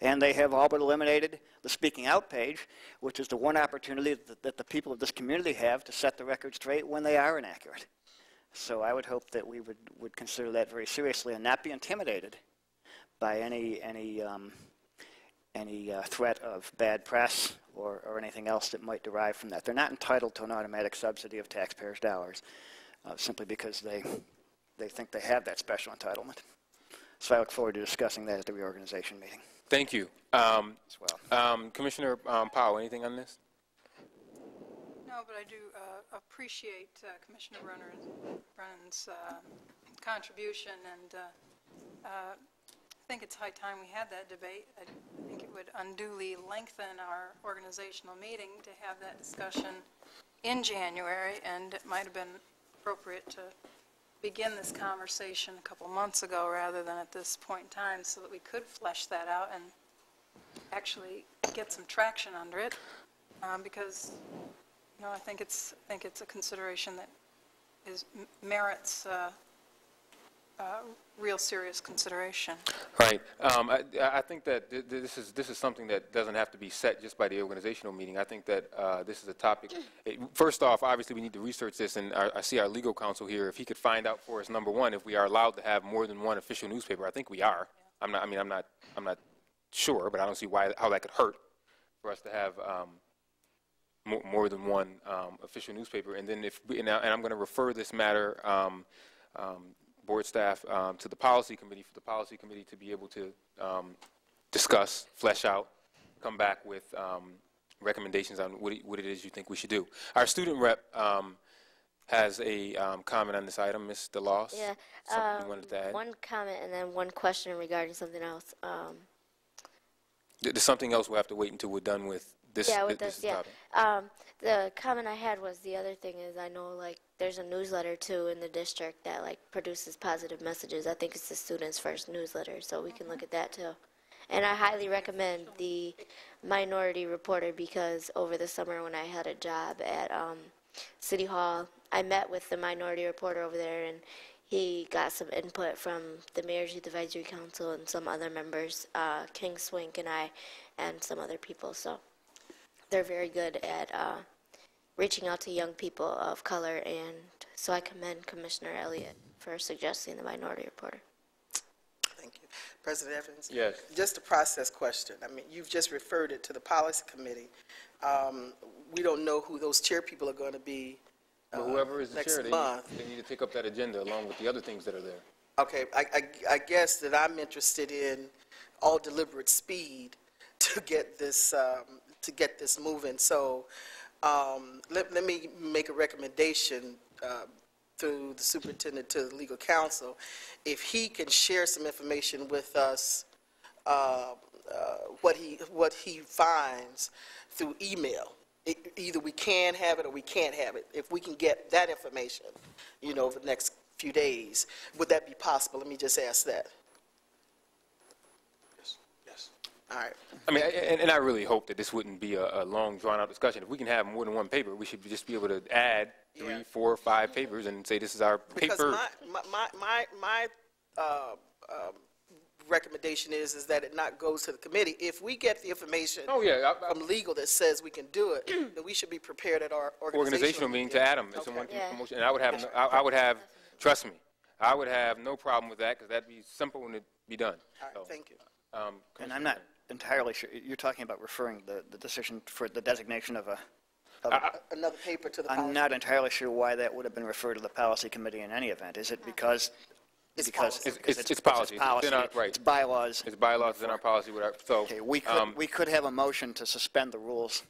And they have all but eliminated the Speaking Out page, which is the one opportunity that the people of this community have to set the record straight when they are inaccurate. So I would hope that we would consider that very seriously and not be intimidated by any threat of bad press or anything else that might derive from that. They're not entitled to an automatic subsidy of taxpayers' dollars simply because they think they have that special entitlement. So I look forward to discussing that at the reorganization meeting. Thank you. As well. Commissioner Powell, anything on this? No, but I do appreciate Commissioner Brennan's contribution, and I think it's high time we had that debate. I think it would unduly lengthen our organizational meeting to have that discussion in January, and it might have been appropriate to begin this conversation a couple months ago rather than at this point in time, so that we could flesh that out and actually get some traction under it, because I think it's a consideration that merits real serious consideration. Right. I think that this is something that doesn't have to be set just by the organizational meeting. I think that this is a topic. First off, obviously, we need to research this, and I see our legal counsel here. If he could find out for us, number one, if we are allowed to have more than one official newspaper. I think we are. I'm not sure, but I don't see how that could hurt for us to have more than one official newspaper. And then and I'm going to refer this matter. Board staff to the policy committee for the policy committee to be able to discuss, flesh out, come back with recommendations on what it is you think we should do. Our student rep has a comment on this item, Ms. DeLoss. Yeah. Something you wanted to add? One comment and then one question regarding something else. There's something else we'll have to wait until we're done with this. Yeah, with this this, yeah. topic. The comment I had was the other thing is I know, like, there's a newsletter, too, in the district that, like, produces positive messages. I think it's the Students First newsletter, so we can look at that, too. And I highly recommend the Minority Reporter because over the summer when I had a job at City Hall, I met with the Minority Reporter over there, and he got some input from the Mayor's Youth Advisory Council and some other members, King Swink and I, and some other people, so they're very good at reaching out to young people of color, and so I commend Commissioner Elliott for suggesting the Minority Reporter. Thank you. President Evans? Yes. Just a process question. I mean, you've just referred it to the policy committee. We don't know who those chair people are going to be But whoever is the next chair, month. they need to take up that agenda along with the other things that are there. Okay, I guess that I'm interested in all deliberate speed to get this moving. So let me make a recommendation through the superintendent to the legal counsel. If he can share some information with us, what he finds through email. Either we can have it or we can't have it. If we can get that information, over the next few days, would that be possible? Let me just ask that. Yes. All right. I mean, and I really hope that this wouldn't be a long, drawn-out discussion. If we can have more than one paper, we should just be able to add 3, 4, 5 papers and say this is our Because paper. my recommendation is that it not goes to the committee. If we get the information from legal that says we can do it, then we should be prepared at our organizational meeting to add them. It's a one-piece promotion. And I would have, trust me, I would have no problem with that because that'd be simple and it'd be done. All right, thank you. And I'm not entirely sure, you're talking about referring the decision for the designation of Another paper to the I'm policy. not entirely sure why that would have been referred to the policy committee in any event. Is it because It's policy. It's policy. It's policy. Right. It's bylaws. It's bylaws, it's in our policy. So, Okay, we could have a motion to suspend the rules,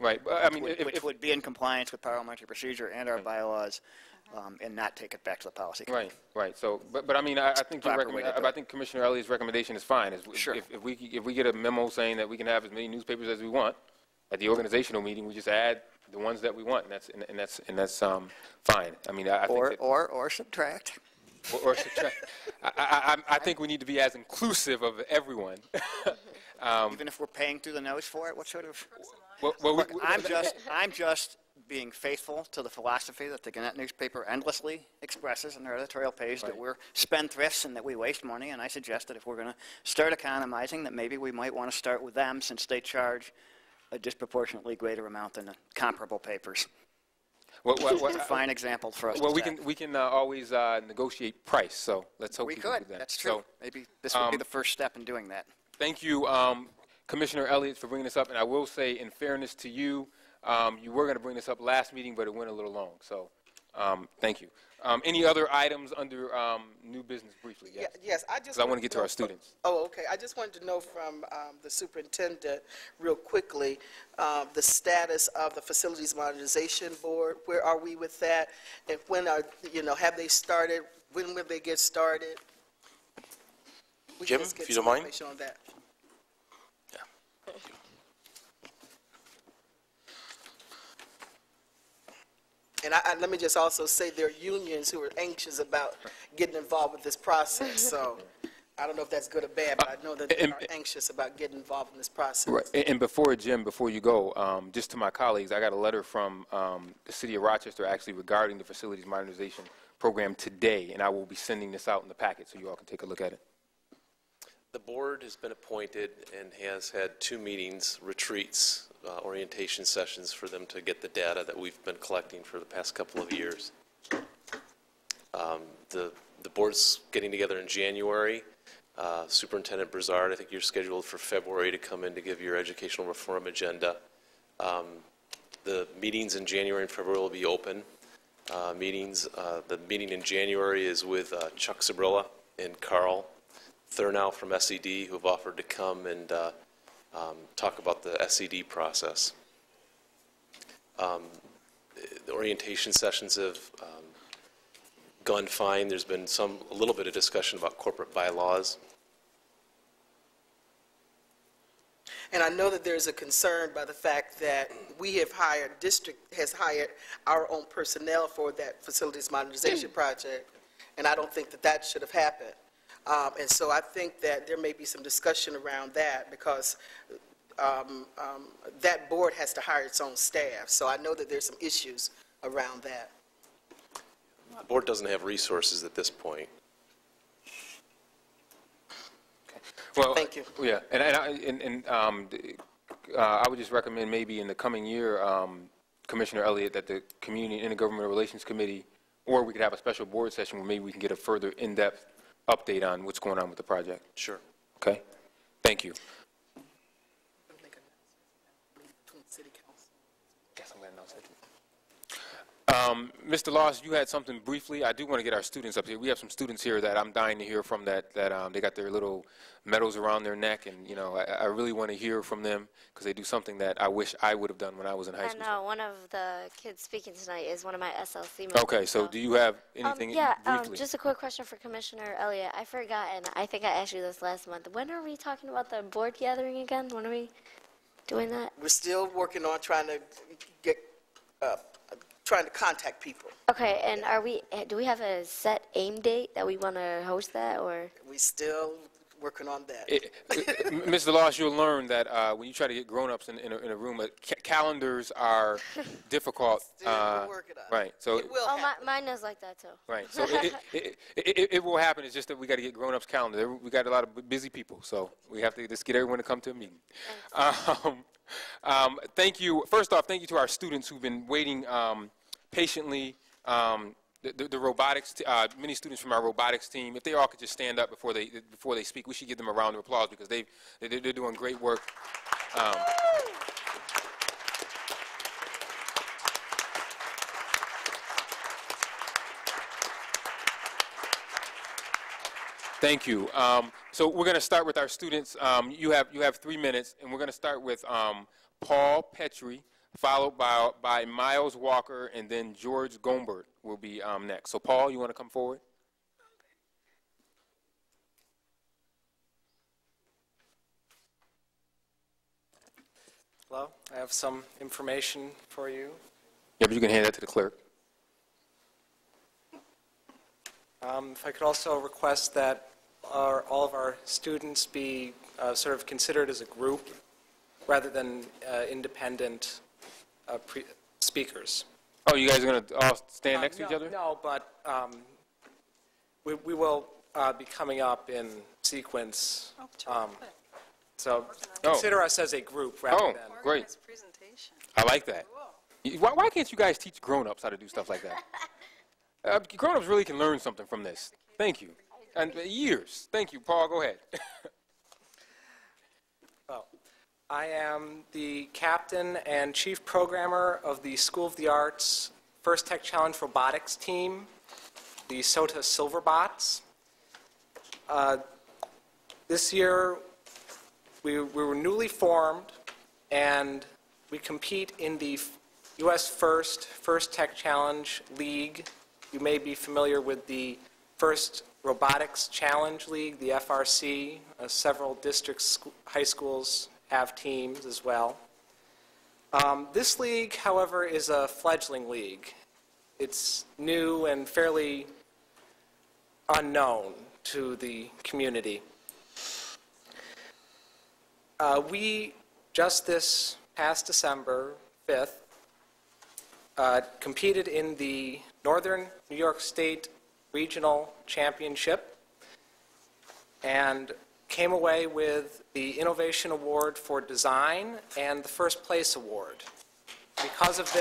right. I mean, which would be in compliance with parliamentary procedure and our bylaws, and not take it back to the policy committee. Right. So, but I mean, I think I think Commissioner Elliott's recommendation is fine. Sure. If we get a memo saying that we can have as many newspapers as we want at the organizational meeting, we just add the ones that we want, and that's fine. I mean, I think or subtract. Or subtract. I think we need to be as inclusive of everyone. Even if we're paying through the nose for it, what sort of? Look, I'm just being faithful to the philosophy that the Gannett newspaper endlessly expresses in their editorial page, that we're spendthrifts and that we waste money. And I suggest that if we're going to start economizing, that maybe we might want to start with them, since they charge a disproportionately greater amount than the comparable papers. It's a fine example for us. Well, we can always negotiate price. So let's hope we can could. do that. That's true. So, maybe this would be the first step in doing that. Thank you, Commissioner Elliott, for bringing this up. And I will say, in fairness to you, you were going to bring this up last meeting, but it went a little long. So thank you. Any other items under new business briefly? Yes. Yes, I want to get to our students. Oh, okay. I just wanted to know from the superintendent real quickly the status of the Facilities Modernization Board. Where are we with that? And when have they started? When will they get started? Jim, if you don't mind. On that. And let me just also say there are unions who are anxious about getting involved with this process. So I don't know if that's good or bad, but I know that they are anxious about getting involved in this process. Right. And before, Jim, before you go, just to my colleagues, I got a letter from the city of Rochester actually regarding the Facilities Modernization program today, and I will be sending this out in the packet so you all can take a look at it. The board has been appointed and has had 2 meetings, retreats, orientation sessions for them to get the data that we've been collecting for the past couple of years. The board's getting together in January. Superintendent Brizard, I think you're scheduled for February to come in to give your educational reform agenda. The meetings in January and February will be open. The meeting in January is with Chuck Sabrilla and Carl Thurnow from SED, who have offered to come and talk about the SED process. The orientation sessions have gone fine. There's been a little bit of discussion about corporate bylaws. And I know that there's a concern by the fact that we have hired, district has hired our own personnel for that facilities modernization project, and I don't think that that should have happened. And so I think that there may be some discussion around that because that board has to hire its own staff. So I know that there's some issues around that. The board doesn't have resources at this point. Well, thank you. Yeah, and I would just recommend maybe in the coming year, Commissioner Elliott, that the Community and Intergovernmental Relations Committee, or we could have a special board session where maybe we can get a further in-depth update on what's going on with the project. Sure. Okay. Thank you. Mr. Loss, you had something briefly. I do want to get our students up here. We have some students here that I'm dying to hear from that they got their little medals around their neck, and you know, I really want to hear from them because they do something that I wish I would have done when I was in high school. I know one of the kids speaking tonight is one of my SLC members. Okay, so do you have anything briefly? Just a quick question for Commissioner Elliott. I forgot, and I think I asked you this last month. When are we talking about the board gathering again? When are we doing that? We're still working on trying to get, trying to contact people. Okay, and do we have a set aim date that we want to host that, or? We're still working on that. Mr. Loss, you'll learn that when you try to get grown-ups in a room, calendars are difficult. Still working on right. So it will happen. Mine is like that too. Right. So it will happen. It's just that we got to get grown-ups calendar. We got a lot of busy people, so we have to just get everyone to come to a meeting. Thank you. First off, thank you to our students who've been waiting patiently. The robotics, many students from our robotics team, if they all could just stand up before they speak, we should give them a round of applause because they're doing great work. Thank you. So we're going to start with our students. You have 3 minutes, and we're going to start with Paul Petrie, followed by Miles Walker, and then George Gombert will be next. So Paul, you want to come forward? Hello, I have some information for you. Yeah, but you can hand that to the clerk. If I could also request that all of our students be sort of considered as a group rather than independent speakers. Oh, you guys are going to all stand next to each other? No, but we will be coming up in sequence. So consider us as a group rather than... Oh, great. I like that. Why can't you guys teach grown-ups how to do stuff like that? Grown-ups really can learn something from this. Thank you. And years. Thank you. Paul, go ahead. Well, I am the captain and chief programmer of the School of the Arts First Tech Challenge Robotics team, the SOTA Silverbots. This year, we were newly formed, and we compete in the U.S. First Tech Challenge League. You may be familiar with the First Robotics Challenge League, the FRC. Several districts, high schools have teams as well. This league, however, is a fledgling league. It's new and fairly unknown to the community. We, just this past December 5th, competed in the Northern New York State Regional Championship and came away with the Innovation Award for Design and the First Place Award. Because of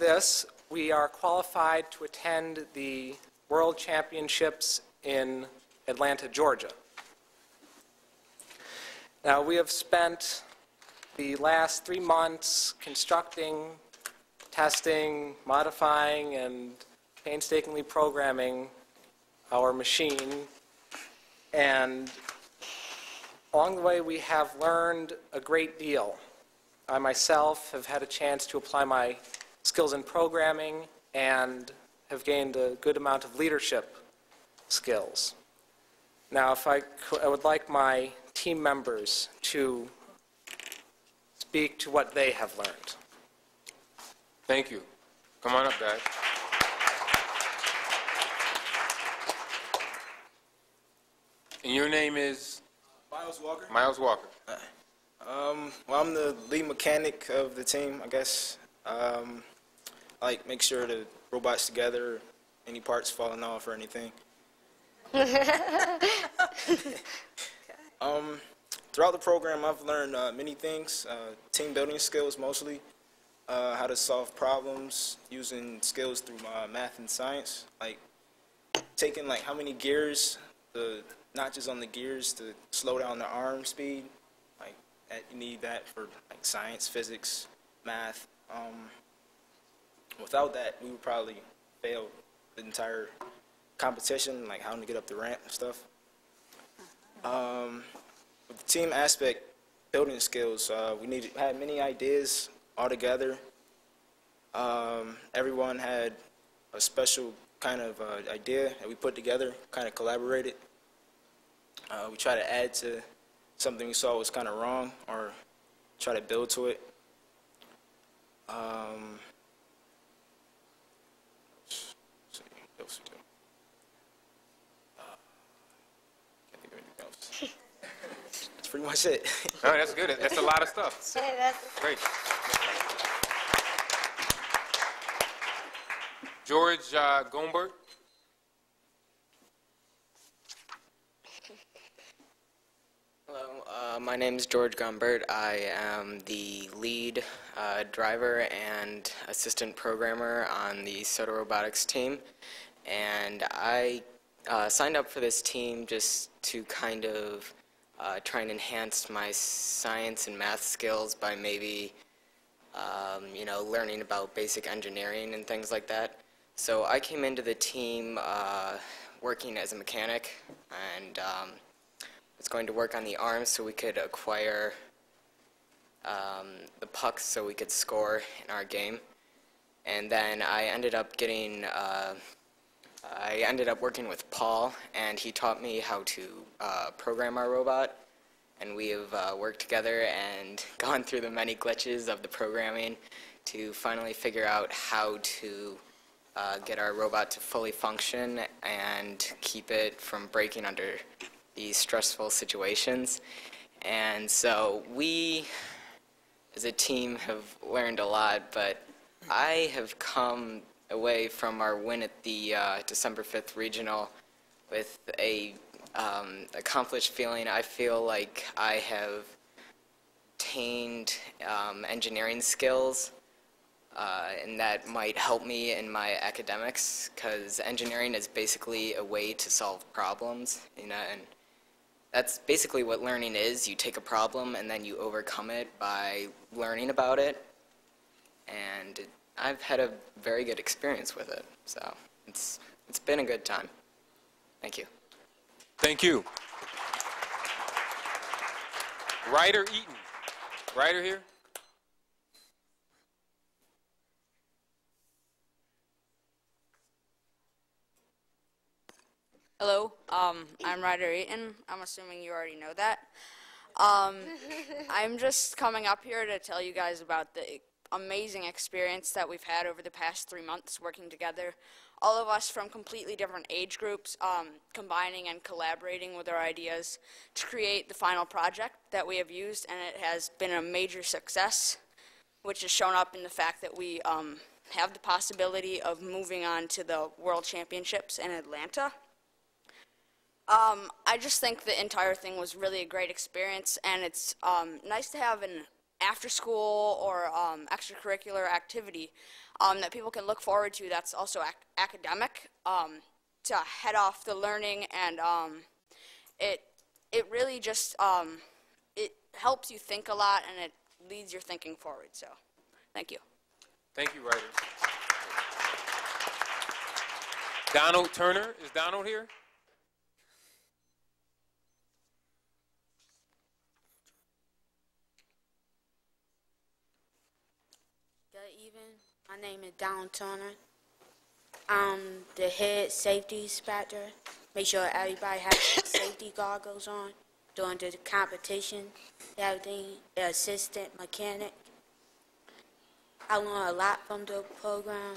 this, we are qualified to attend the World Championships in Atlanta, Georgia. Now, we have spent the last 3 months constructing, testing, modifying, and painstakingly programming our machine. And along the way, we have learned a great deal. I myself have had a chance to apply my skills in programming and have gained a good amount of leadership skills. Now, if I would like my team members to speak to what they have learned. Thank you. Come on up, guys. And your name is? Miles Walker. Miles Walker. Well, I'm the lead mechanic of the team, I guess. I like make sure the robot's together, any parts falling off or anything. Throughout the program, I've learned many things, team building skills mostly, how to solve problems using skills through math and science, like taking like how many gears, the notches on the gears to slow down the arm speed, like that, you need that for like science, physics, math. Without that, we would probably fail the entire competition, like how to get up the ramp and stuff. With the team aspect, building skills, we had many ideas all together. Everyone had a special kind of idea that we put together, kind of collaborated. We try to add to something we saw was kind of wrong or try to build to it. Can't think of anything else. That's pretty much it. All right, that's good. That's a lot of stuff. Great. George Gombert. Hello, my name is George Gombert. I am the lead driver and assistant programmer on the Soto Robotics team. And I signed up for this team just to kind of try and enhance my science and math skills by maybe, learning about basic engineering and things like that. So I came into the team working as a mechanic and was going to work on the arms so we could acquire the pucks so we could score in our game. And then I ended up working with Paul, and he taught me how to program our robot. And we have worked together and gone through the many glitches of the programming to finally figure out how to get our robot to fully function and keep it from breaking under these stressful situations. And so we, as a team, have learned a lot, but I have come away from our win at the December 5th regional with a accomplished feeling. I feel like I have attained engineering skills, and that might help me in my academics, because engineering is basically a way to solve problems, and that's basically what learning is. You take a problem and then you overcome it by learning about it, and I've had a very good experience with it, so it's been a good time. Thank you. Thank you. Ryder Eaton. Ryder here? Hello, I'm Ryder Eaton. I'm assuming you already know that. I'm just coming up here to tell you guys about the amazing experience that we've had over the past 3 months working together all of us from completely different age groups combining and collaborating with our ideas to create the final project that we have used, and it has been a major success, which is shown up in the fact that we have the possibility of moving on to the World Championships in Atlanta. I just think the entire thing was really a great experience, and it's nice to have an after-school or extracurricular activity that people can look forward to that's also academic to head off the learning, and it really just it helps you think a lot, and it leads your thinking forward. So, thank you. Thank you, Ryder. Donald Turner, is Donald here? Good evening. My name is Donald Turner. I'm the head safety inspector. Make sure everybody has safety goggles on during the competition. Everything, the assistant mechanic. I learned a lot from the program.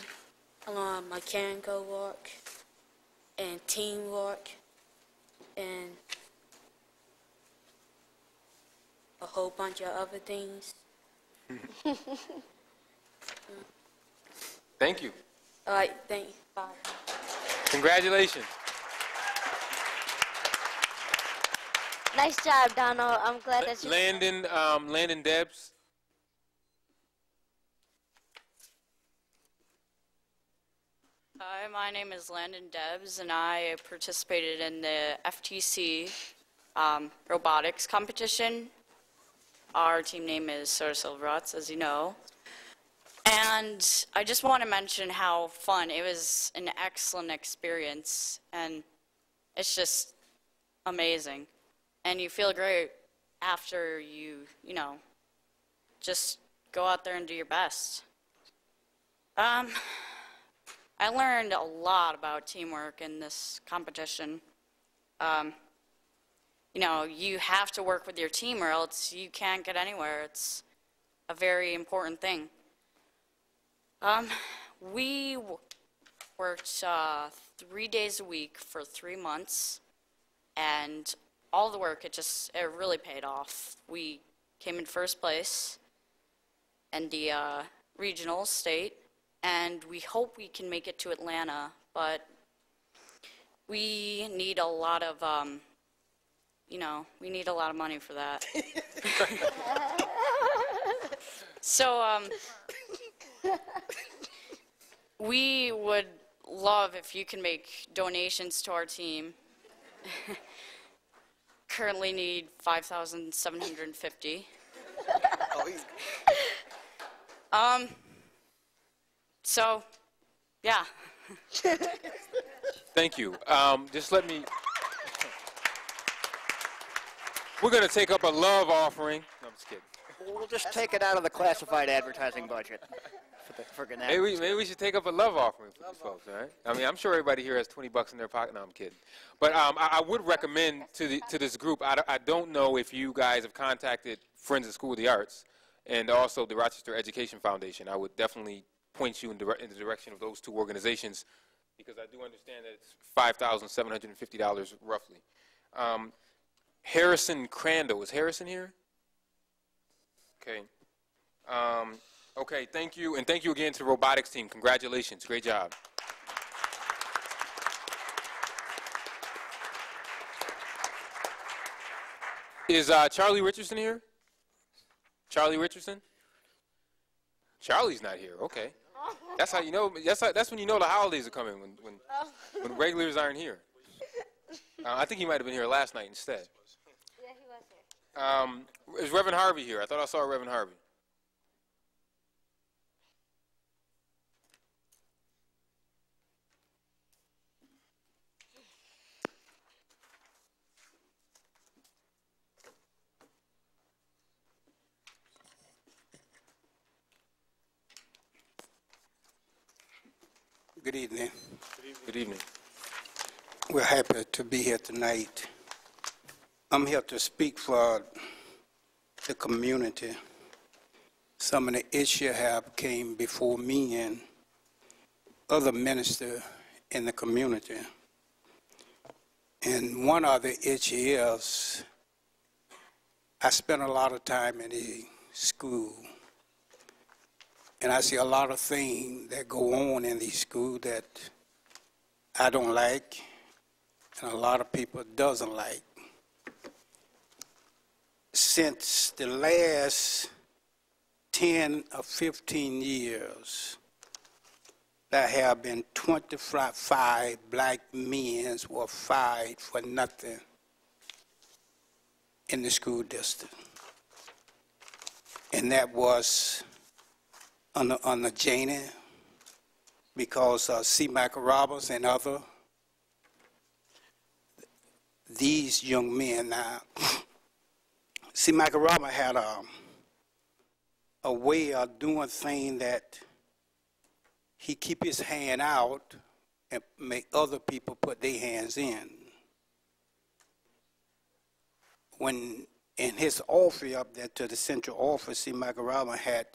I learned mechanical work and teamwork and a whole bunch of other things. Thank you. All right, thank you. Bye. Congratulations. Nice job, Donald. I'm glad that you... Landon Debs. Hi, my name is Landon Debs, and I participated in the FTC robotics competition. Our team name is Sir Silverats, as you know. And I just want to mention how fun. It was an excellent experience, and it's just amazing. And you feel great after you know, just go out there and do your best. I learned a lot about teamwork in this competition. You know, you have to work with your team or else you can't get anywhere. It's a very important thing. We worked 3 days a week for 3 months, and all the work, it really paid off. We came in first place in the regional state, and we hope we can make it to Atlanta, but we need a lot of, you know, we need a lot of money for that. So, we would love if you can make donations to our team. Currently need $5,750. So, yeah. Thank you. Just let me... We're going to take up a love offering. No, I'm just kidding. We'll just take it out of the classified advertising budget. For maybe we should take up a love offering for these folks, all right? I mean, I'm sure everybody here has $20 in their pocket. No, I'm kidding. But I would recommend to this group, I don't know if you guys have contacted Friends of School of the Arts and also the Rochester Education Foundation. I would definitely point you in the direction of those two organizations because I do understand that it's $5,750 roughly. Harrison Crandall. Is Harrison here? Okay. Okay, thank you. And thank you again to the robotics team. Congratulations. Great job. Is Charlie Richardson here? Charlie Richardson? Charlie's not here. Okay. That's how you know. That's when you know the holidays are coming, when regulars aren't here. I think he might have been here last night instead. Yeah, he was here. Is Reverend Harvey here? I thought I saw Reverend Harvey. Good evening. Good evening. We're happy to be here tonight. I'm here to speak for the community. Some of the issues have came before me and other ministers in the community. And one of the issue is I spend a lot of time in the school, and I see a lot of things that go on in the school that I don't like, and a lot of people doesn't like. Since the last 10 or 15 years, there have been 25 black men who were fired for nothing in the school district. And that was under Janie, because C. Michael Roberts and other. These young men now, C. Michael Roberts had a way of doing things that he keep his hand out and make other people put their hands in. When in his office up there to the central office, C. Michael Roberts had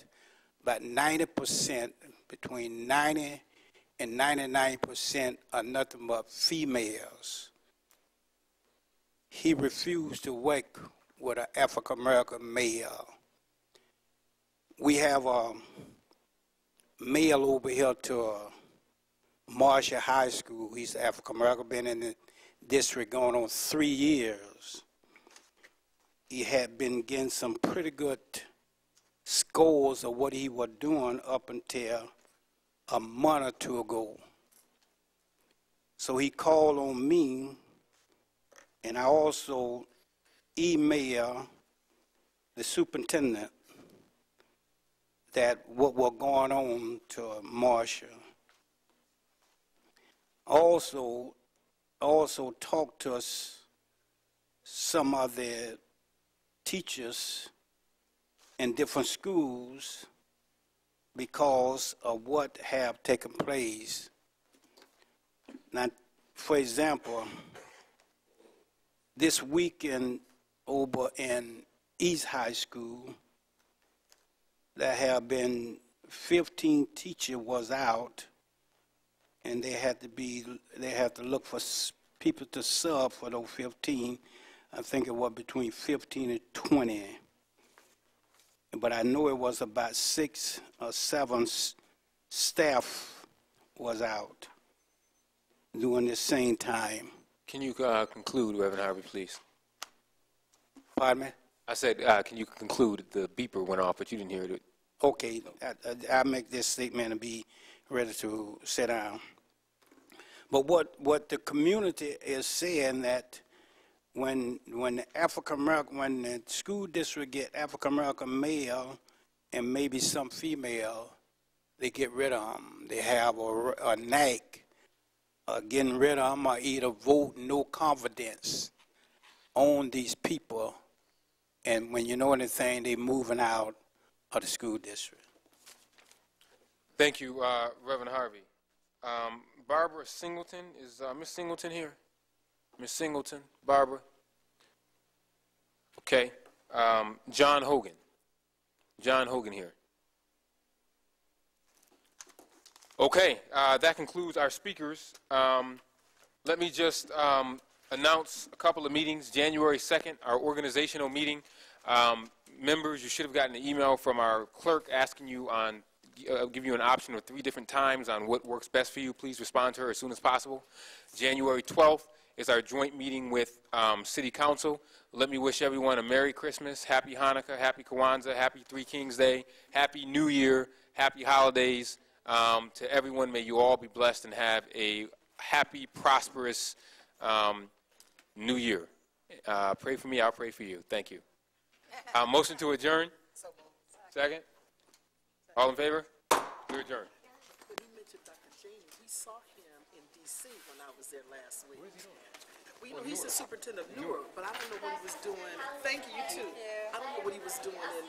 about 90%, between 90 and 99% are nothing but females. He refused to work with an African-American male. We have a male over here to Marshall High School. He's African-American, been in the district going on 3 years. He had been getting some pretty good scores of what he was doing up until a month or two ago. So he called on me, and I also emailed the superintendent that what was going on to Marshall. Also talked to us, some of the teachers in different schools, because of what have taken place. Now, for example, this weekend over in East High School, there have been 15 teachers was out, and they had to look for people to sub for those 15. I think it was between 15 and 20. But I know it was about 6 or 7 staff was out during the same time. Can you conclude, Reverend Harvey, please? Pardon me? I said, can you conclude? The beeper went off, but you didn't hear it. Okay, I'll make this statement and be ready to sit down. But what the community is saying, that when the when the school district get African-American male and maybe some female, they get rid of them. They have a knack of getting rid of them, or either vote no confidence on these people. And when you know anything, they moving out of the school district. Thank you, Reverend Harvey. Barbara Singleton, is Miss Singleton here? Miss Singleton, Barbara? Okay. John Hogan. John Hogan here. Okay, that concludes our speakers. Let me just announce a couple of meetings. January 2nd, our organizational meeting. Members, you should have gotten an email from our clerk asking you on, give you an option of 3 different times on what works best for you. Please respond to her as soon as possible. January 12th is our joint meeting with City Council. Let me wish everyone a Merry Christmas, Happy Hanukkah, Happy Kwanzaa, Happy Three Kings Day, Happy New Year, Happy Holidays. To everyone, may you all be blessed and have a happy, prosperous New Year. Pray for me, I'll pray for you. Thank you. Motion to adjourn? Second? All in favor? We adjourn. But he mentioned Dr. Cheney. We saw him in D.C. when I was there last week. Where's he doing? Well, you know, he's the superintendent of Newark, but I don't know what he was doing. Thank you, you too. I don't know what he was doing in